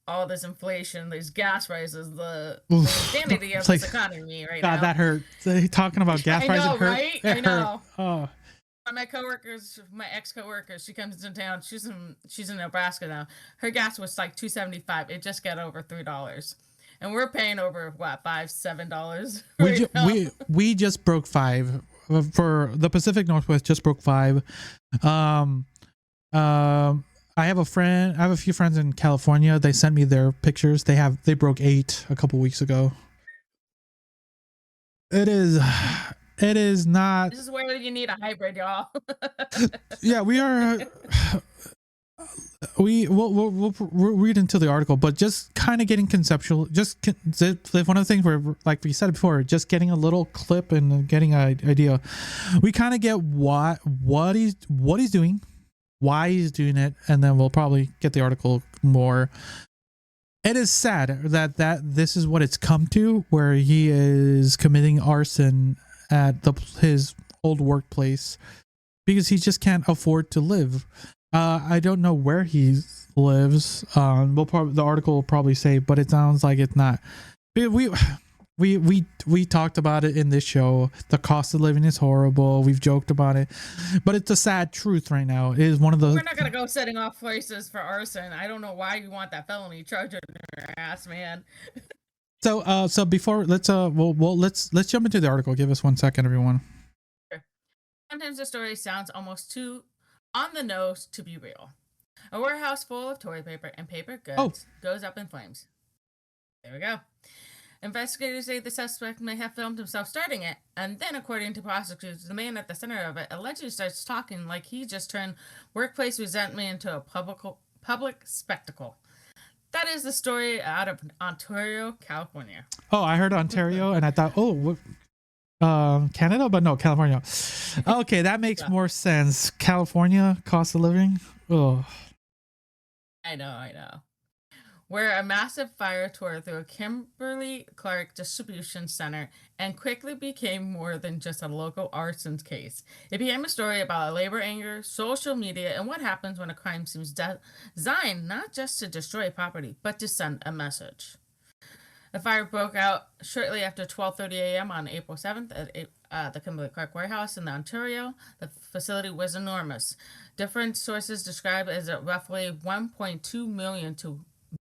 all this inflation, these gas prices, the insanity of like, this economy right God, now. that hurt. Talking about gas I prices know, hurt. right? It I know. hurt. Oh. My ex-coworker, she comes into town. She's in Nebraska now. Her gas was like $2.75. It just got over $3, and we're paying over what, $5-7. We just broke $5 for the Pacific Northwest. Just broke $5. I have a few friends in California. They sent me their pictures. They broke $8 a couple weeks ago. It is not. This is where you need a hybrid, y'all. Yeah, we are. We'll read into the article, but just kind of getting conceptual. One of the things where, like we said before, just getting a little clip and getting an idea. We kind of get what he's doing, why he's doing it, and then we'll probably get the article more. It is sad that this is what it's come to, where he is committing arson at his old workplace because he just can't afford to live. I don't know where he lives. The article will probably say, but it sounds like it's not. We talked about it in this show. The cost of living is horrible. We've joked about it, but it's a sad truth right now. It is one of those. We're not gonna go setting off places for arson. I don't know why you want that felony charge on your ass, man. So before let's jump into the article. Give us 1 second, everyone. Sure. Sometimes the story sounds almost too on the nose to be real. A warehouse full of toilet paper and paper goods goes up in flames. There we go. Investigators say the suspect may have filmed himself starting it, and then, according to prosecutors, the man at the center of it allegedly starts talking like he just turned workplace resentment into a public spectacle. That is the story out of Ontario, California. Oh, I heard Ontario, and I thought, Canada, but no, California. Okay, that makes more sense. California, cost of living. Oh, I know. Where a massive fire tore through a Kimberly-Clark distribution center and quickly became more than just a local arson case. It became a story about labor anger, social media, and what happens when a crime seems designed not just to destroy property, but to send a message. The fire broke out shortly after 12:30 a.m. on April 7th at the Kimberly-Clark warehouse in Ontario. The facility was enormous. Different sources describe it as roughly 1.2 million to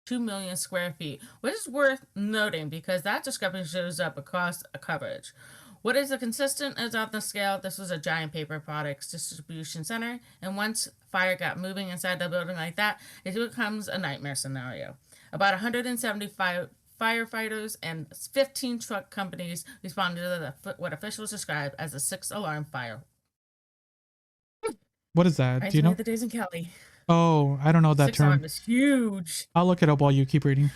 2 million square feet, which is worth noting because that discrepancy shows up across a coverage. What is consistent is on the scale, this was a giant paper products distribution center, and once fire got moving inside the building like that, it becomes a nightmare scenario. About 175 firefighters and 15 truck companies responded to what officials describe as a 6-alarm fire. what is that? Do you know? The days in Cali. Oh, I don't know that 6 term. alarm is huge. I'll look it up while you keep reading.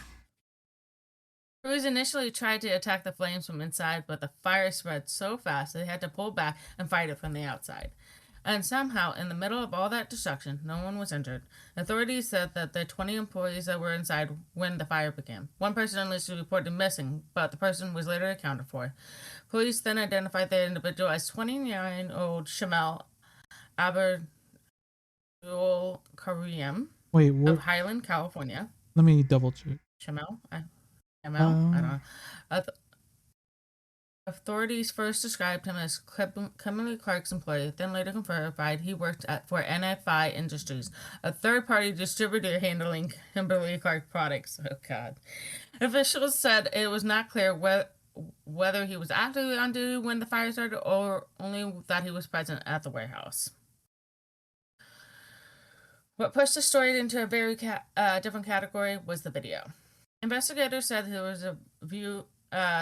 Crews initially tried to attack the flames from inside, but the fire spread so fast they had to pull back and fight it from the outside. And somehow, in the middle of all that destruction, no one was injured. Authorities said that the 20 employees that were inside when the fire began. One person initially reported missing, but the person was later accounted for. Police then identified the individual as 29-year-old Shamel Abdul Karim. Wait, of what? Highland, California. Let me double check. Chamel? Chamel? I don't know. Authorities first described him as Kimberly-Clark's employee, then later verified he worked for NFI Industries, a third-party distributor handling Kimberly-Clark products. Oh, God. Officials said it was not clear whether he was actively on duty when the fire started or only that he was present at the warehouse. What pushed the story into a very different category was the video. Investigators said there was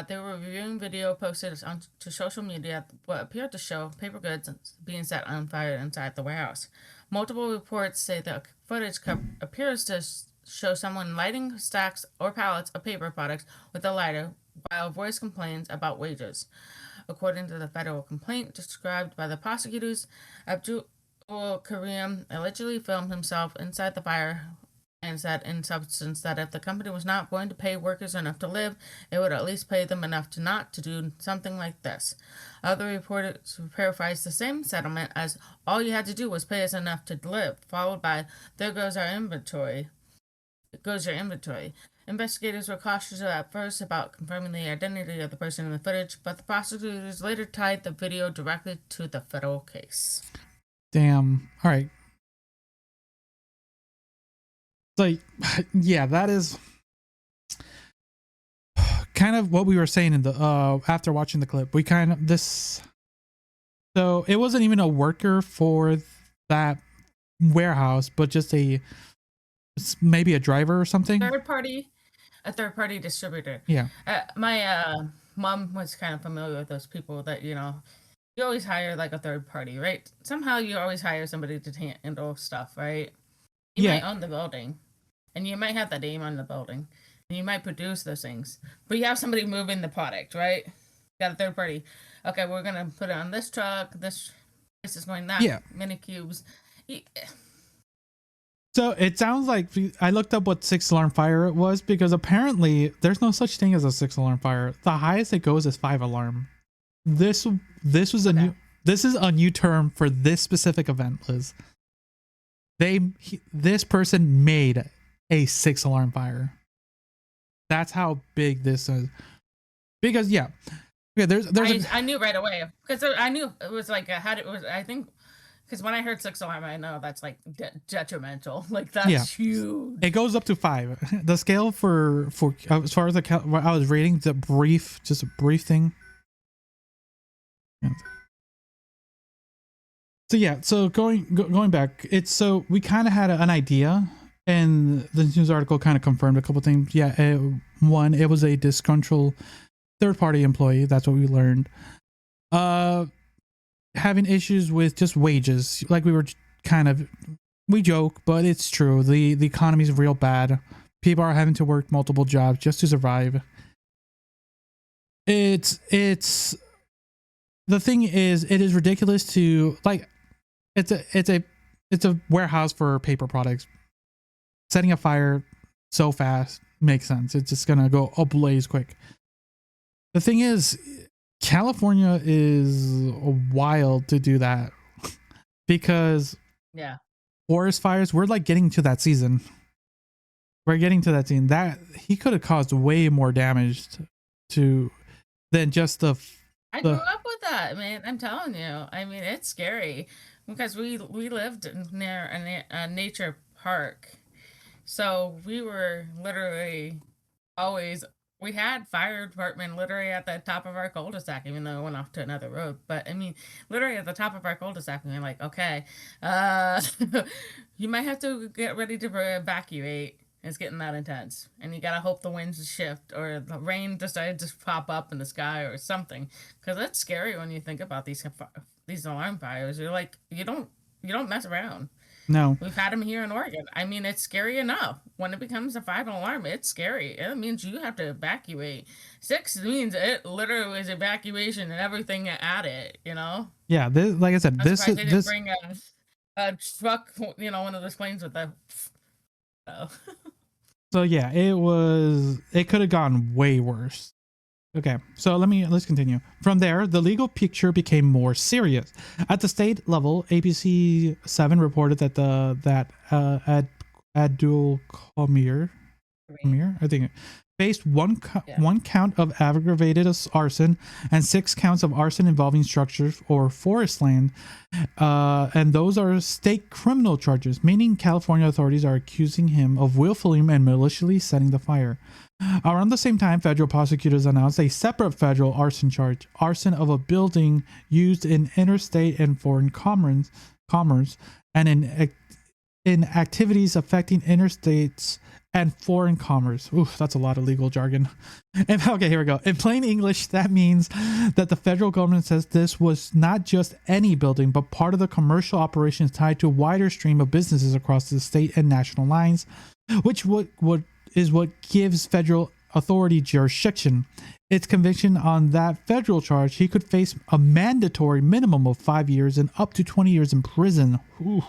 they were reviewing video posted to social media what appeared to show paper goods being set on fire inside the warehouse. Multiple reports say the footage appears to show someone lighting stacks or pallets of paper products with a lighter while a voice complains about wages. According to the federal complaint described by the prosecutors, Abdul Karim allegedly filmed himself inside the fire and said in substance that if the company was not going to pay workers enough to live, it would at least pay them enough to not to do something like this. Other reports paraphrased the same sentiment as all you had to do was pay us enough to live, followed by there goes our inventory. Investigators were cautious at first about confirming the identity of the person in the footage, but the prosecutors later tied the video directly to the federal case. Damn. All right. Like, yeah, that is kind of what we were saying in the after watching the clip. We kind of so it wasn't even a worker for that warehouse, but just maybe a driver or something. A third party distributor. Yeah. My mom was kind of familiar with those people that, you always hire like a third party, right? Somehow you always hire somebody to handle stuff, right? You might own the building, and you might have the name on the building, and you might produce those things, but you have somebody moving the product, right? Got a third party. Okay, we're gonna put it on this truck. This is going that many cubes. So it sounds like I looked up what 6-alarm fire it was because apparently there's no such thing as a 6-alarm fire. The highest it goes is 5-alarm. This was this is a new term for this specific event, Liz. This person made a 6-alarm fire. That's how big this is. Because I knew right away because I knew it was like I think because when I heard 6-alarm, I know that's like detrimental. Like that's huge. It goes up to 5. The scale for as far as what I was reading, just a brief thing. So going back, we kind of had an idea, and the news article kind of confirmed a couple things. One, it was a disgruntled third-party employee. That's what we learned. Having issues with just wages, like we joke, but it's true. The economy is real bad. People are having to work multiple jobs just to survive. It's the thing is, it is ridiculous to like. It's a warehouse for paper products. Setting a fire so fast makes sense. It's just gonna go ablaze quick. The thing is, California is wild to do that because forest fires. We're like getting to that season. That he could have caused way more damage than just the. I grew up with that, man. I'm telling you. I mean, it's scary because we lived near a nature park, so we were literally always. We had fire department literally at the top of our cul-de-sac, even though it went off to another road. But I mean, literally at the top of our cul-de-sac, and we're like, okay, you might have to get ready to evacuate. It's getting that intense, and you gotta hope the winds shift or the rain decided to pop up in the sky or something, because that's scary when you think about these alarm fires. You're like, you don't mess around. No, we've had them here in Oregon. I mean, it's scary enough. When it becomes a 5-alarm, it's scary. It means you have to evacuate. 6 means it literally is evacuation and everything at it. Yeah, like I said, they didn't bring a truck. One of those planes with the. So yeah, it could have gone way worse. Okay, so let's continue. From there, the legal picture became more serious. At the state level, ABC 7 reported that at Abdul Kamir, I think, faced one count of aggravated arson and 6 counts of arson involving structures or forest land, and those are state criminal charges, meaning California authorities are accusing him of willfully and maliciously setting the fire. Around the same time, federal prosecutors announced a separate federal arson charge: arson of a building used in interstate and foreign commerce, and in activities affecting interstates and foreign commerce. Ooh, that's a lot of legal jargon. And, okay, here we go. In plain English, that means that the federal government says this was not just any building, but part of the commercial operations tied to a wider stream of businesses across the state and national lines, which is what gives federal authority jurisdiction. Its conviction on that federal charge, he could face a mandatory minimum of 5 years and up to 20 years in prison. Ooh.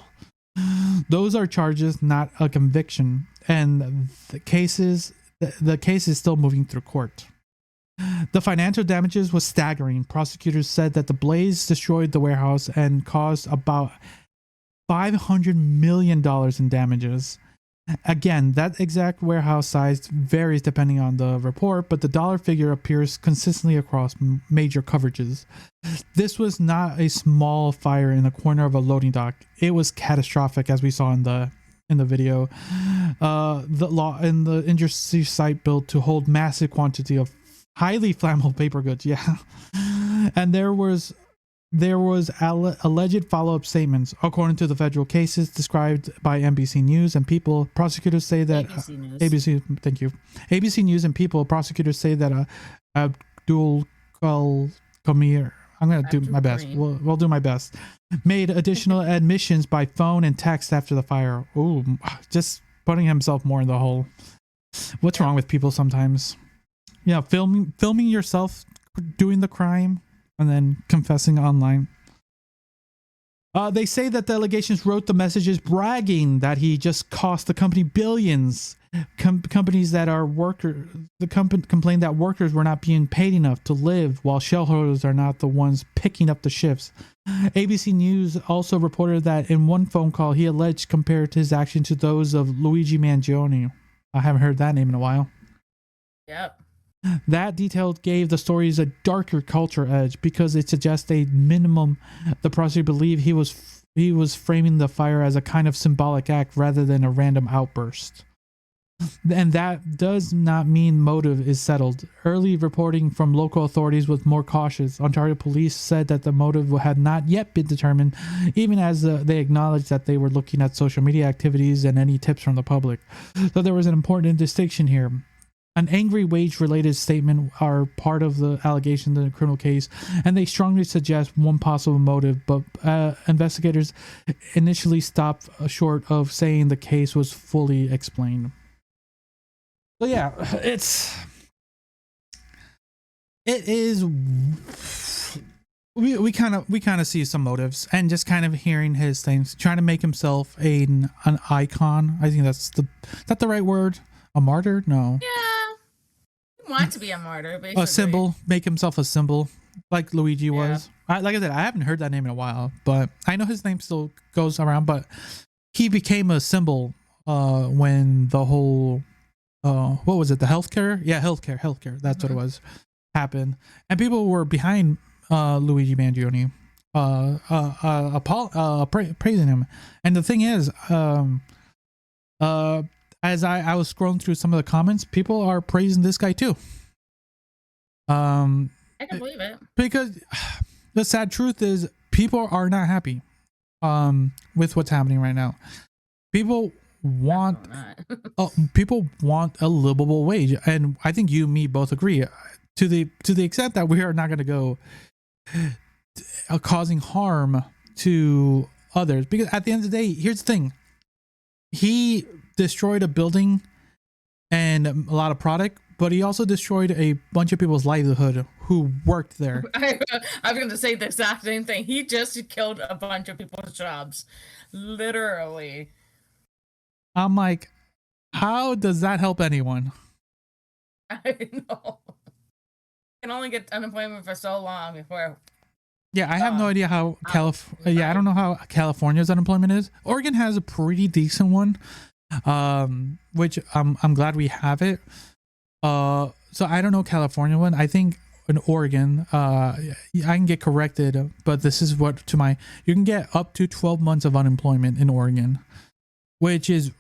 Those are charges, not a conviction, and the case is still moving through court. The financial damages was staggering. Prosecutors said that the blaze destroyed the warehouse and caused about $500 million in damages. Again, that exact warehouse size varies depending on the report, but the dollar figure appears consistently across major coverages. This was not a small fire in the corner of a loading dock. It was catastrophic, as we saw in the video. The industry site built to hold massive quantity of highly flammable paper goods. Yeah, and there was alleged follow-up statements, according to the federal cases described by NBC News and People. Prosecutors say that ABC News and People. Prosecutors say that Abdul Kamir. I'm gonna do my best. We'll do my best. Made additional admissions by phone and text after the fire. Ooh, just putting himself more in the hole. What's wrong with people sometimes? Yeah, filming yourself doing the crime and then confessing online. They say that the allegations wrote the messages bragging that he just cost the company billions. Companies that are complained that workers were not being paid enough to live, while shareholders are not the ones picking up the shifts. ABC News also reported that in one phone call, he alleged compared his action to those of Luigi Mangione. I haven't heard that name in a while. Yep. That detail gave the stories a darker culture edge because it suggests a minimum. The prosecutor believed he was framing the fire as a kind of symbolic act rather than a random outburst. And that does not mean motive is settled. Early reporting from local authorities was more cautious. Ontario police said that the motive had not yet been determined, even as they acknowledged that they were looking at social media activities and any tips from the public. So there was an important distinction here. An angry wage-related statement are part of the allegation in the criminal case, and they strongly suggest one possible motive, but investigators initially stopped short of saying the case was fully explained. So yeah, it is. We kind of see some motives, and just kind of hearing his things, trying to make himself an icon. I think is that the right word? A martyr? No. Yeah. He wants to be a martyr, basically. A symbol. Make himself a symbol, like Luigi was. Like I said, I haven't heard that name in a while, but I know his name still goes around. But he became a symbol when the whole what was it? The healthcare? Yeah, healthcare. That's what it was. Happened, and people were behind Luigi Mangione, praising him. And the thing is, as I was scrolling through some of the comments, people are praising this guy too. I can believe it. Because the sad truth is people are not happy with what's happening right now. People want people want a livable wage, and I think you and me both agree to the extent that we are not going to go causing harm to others, because at the end of the day, here's the thing: he destroyed a building and a lot of product, but he also destroyed a bunch of people's livelihood who worked there. I was going to say the exact same thing. He just killed a bunch of people's jobs, literally. I'm like, how does that help anyone? I know. You can only get unemployment for so long before. Yeah, I have no idea how I don't know how California's unemployment is. Oregon has a pretty decent one. which I'm glad we have it. So I don't know California one. I think in Oregon, I can get corrected, but this is what you can get up to 12 months of unemployment in Oregon, which is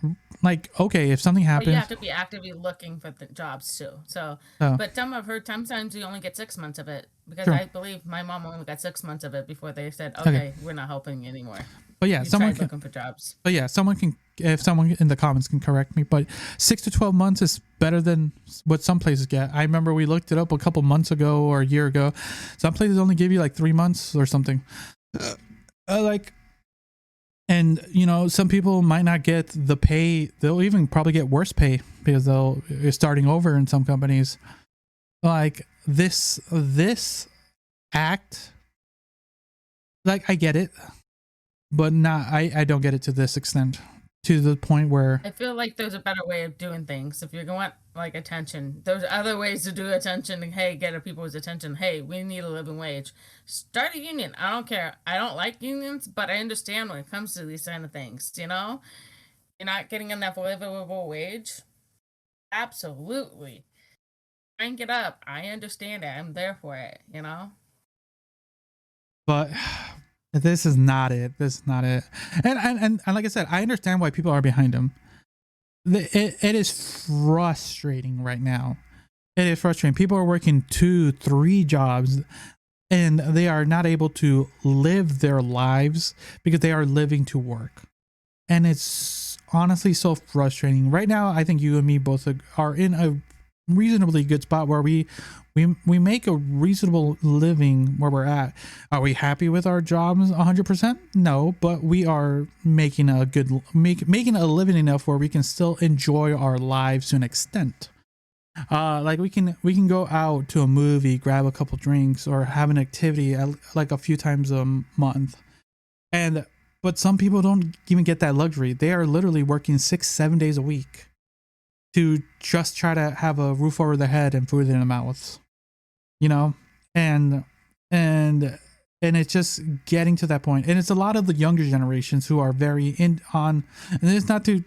like, okay, if something happens, you have to be actively looking for the jobs too. So, but some I've heard sometimes you only get 6 months of it, because I believe my mom only got 6 months of it before they said, okay. We're not helping you anymore. But yeah, someone can, looking for jobs. But yeah, if someone in the comments can correct me, but 6 to 12 months is better than what some places get. I remember we looked it up a couple months ago or a year ago. Some places only give you like 3 months or something. And some people might not get the pay. They'll even probably get worse pay because they're starting over in some companies. Like this act, like I get it. But I don't get it to this extent, to the point where I feel like there's a better way of doing things. If you want like attention, there's other ways to do attention. Hey, get people's attention. Hey, we need a living wage. Start a union. I don't care. I don't like unions, but I understand when it comes to these kind of things. You're not getting enough livable wage. Absolutely, crank it up. I understand it. I'm there for it. But. This is not it. And like I said, I understand why people are behind him. It is frustrating right now. It is frustrating. People are working 2-3 jobs and they are not able to live their lives because they are living to work. And it's honestly so frustrating. Right now, I think you and me both are in a reasonably good spot where we make a reasonable living where we're at. Are we happy with our jobs 100%? No, but we are making a making a living enough where we can still enjoy our lives to an extent. Like we can go out to a movie, grab a couple drinks, or have an activity like a few times a month. But some people don't even get that luxury. They are literally working 6-7 days a week to just try to have a roof over their head and food in their mouths, and it's just getting to that point. And it's a lot of the younger generations who are very and it's not to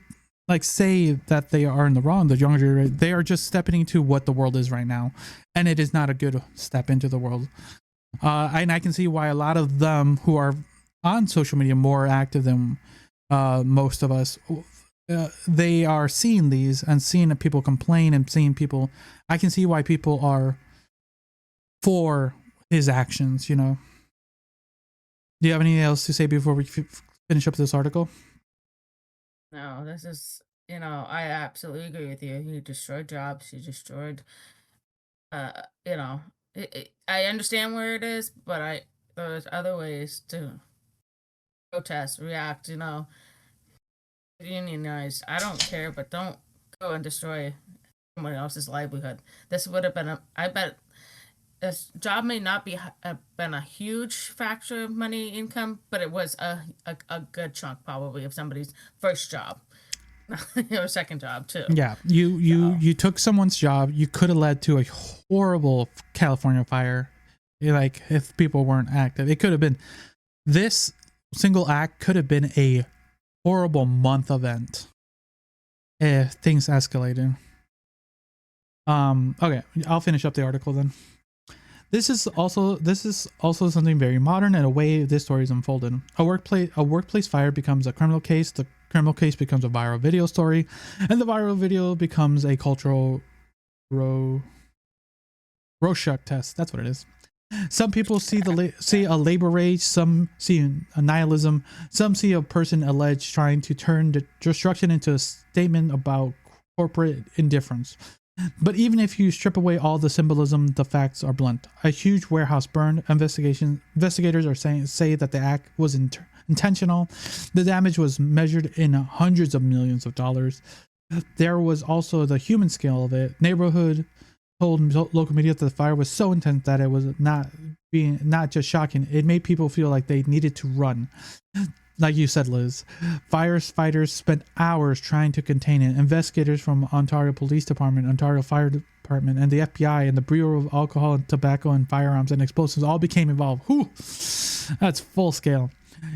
like say that they are in the wrong. The younger, they are just stepping into what the world is right now, and it is not a good step into the world. And I can see why a lot of them who are on social media more active than most of us, they are seeing these and seeing people complain and seeing people. I can see why people are for his actions. Do you have anything else to say before we finish up this article? No, this is, I absolutely agree with you. You destroyed jobs. You destroyed, I understand where it is, but there's other ways to protest, react, unionize. I don't care, but don't go and destroy someone else's livelihood. This would have been I bet this job may not been a huge factor of money income, but it was a good chunk probably of somebody's first job. Or second job too. Yeah, you took someone's job. You could have led to a horrible California fire. Like if people weren't active, it could have been, this single act could have been a horrible month event if things escalated. Okay, I'll finish up the article then. This is also something very modern in a way this story is unfolded. A workplace fire becomes a criminal case. The criminal case becomes a viral video story, and the viral video becomes a cultural Rorschach test. That's what it is. Some people see a labor rage, some see a nihilism, some see a person alleged trying to turn the destruction into a statement about corporate indifference. But even if you strip away all the symbolism, the facts are blunt. A huge warehouse burned. Investigators are say that the act was intentional. The damage was measured in hundreds of millions of dollars. There was also the human scale of it. Neighborhood told local media that the fire was so intense that it was not just shocking. It made people feel like they needed to run. Like you said, Liz, firefighters spent hours trying to contain it. Investigators from Ontario Police Department, Ontario Fire Department, and the FBI and the Bureau of Alcohol and Tobacco and Firearms and Explosives all became involved. Whew, that's full scale.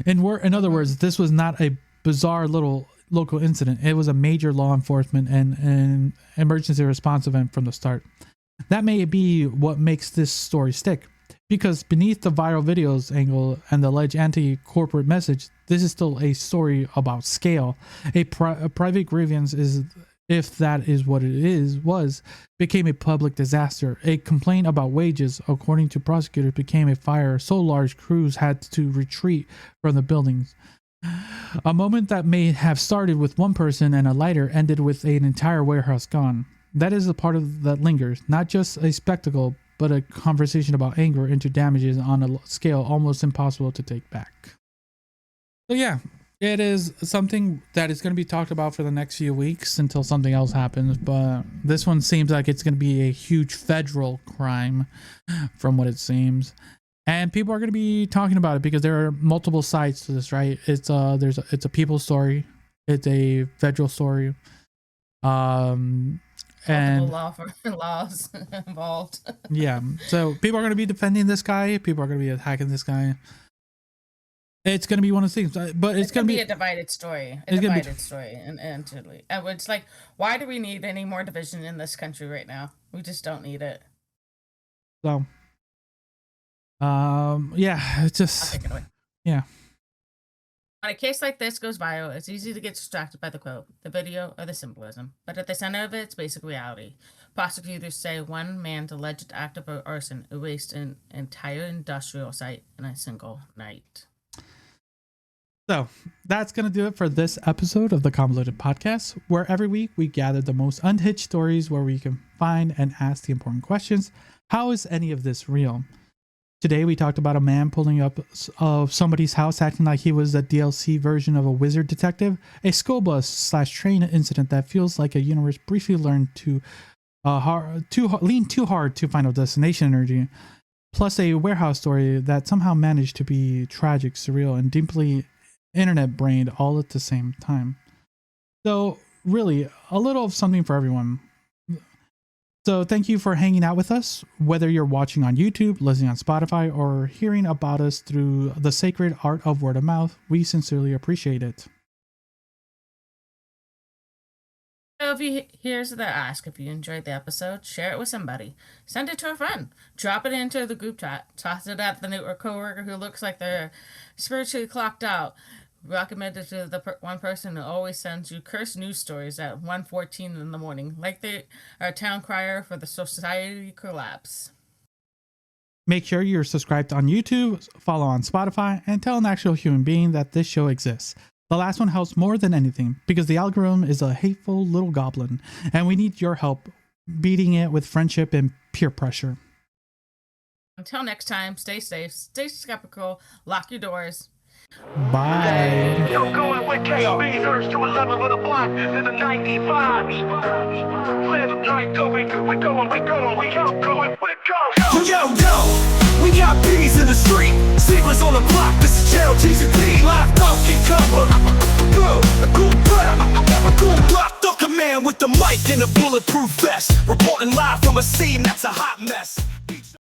In other words, this was not a bizarre little local incident. It was a major law enforcement and emergency response event from the start. That may be what makes this story stick, because beneath the viral videos angle and the alleged anti-corporate message, this is still a story about scale. A private grievance is, if that is what it is, became a public disaster. A complaint about wages, according to prosecutors, became a fire so large crews had to retreat from the buildings. A moment that may have started with one person and a lighter ended with an entire warehouse gone. That is the part of that lingers, not just a spectacle, but a conversation about anger into damages on a scale almost impossible to take back. So yeah, it is something that is going to be talked about for the next few weeks until something else happens, but this one seems like it's going to be a huge federal crime from what it seems. And people are going to be talking about it because there are multiple sides to this, right? It's a people's story, it's a federal story, and laws involved. Yeah, so people are going to be defending this guy. People are going to be attacking this guy. It's going to be one of the things, but it's going to be a divided story. And it's like, why do we need any more division in this country right now? We just don't need it. So, yeah, it's just, I'll take it away. Yeah. When a case like this goes viral, it's easy to get distracted by the quote, the video, or the symbolism. But at the center of it, it's basic reality. Prosecutors say one man's alleged act of arson erased an entire industrial site in a single night. So that's going to do it for this episode of the Convoluted Podcast, where every week we gather the most unhinged stories where we can find and ask the important questions. How is any of this real? Today we talked about a man pulling up of somebody's house acting like he was a DLC version of a wizard detective, a school bus / train incident that feels like a universe briefly learned to lean too hard to final destination energy, plus a warehouse story that somehow managed to be tragic, surreal, and deeply internet-brained all at the same time. So really, a little of something for everyone. So thank you for hanging out with us, whether you're watching on YouTube, listening on Spotify, or hearing about us through the sacred art of word of mouth. We sincerely appreciate it. So here's the ask. If you enjoyed the episode, share it with somebody. Send it to a friend. Drop it into the group chat. Toss it at the new coworker who looks like they're spiritually clocked out. Recommend it to the one person who always sends you cursed news stories at 1:14 in the morning, like they are a town crier for the society collapse. Make sure you're subscribed on YouTube, follow on Spotify, and tell an actual human being that this show exists. The last one helps more than anything because the algorithm is a hateful little goblin, and we need your help beating it with friendship and peer pressure. Until next time, stay safe, stay skeptical, lock your doors. Bye. Yo, going with KB, first to 11 with a block in the 95. Clear the night, we going, we out going with go. Yo, we got bees in the street, secrets on the block, this is jail, TCP, live docket cover. Locked up command with the mic and a bulletproof vest, reporting live from a scene that's a hot mess.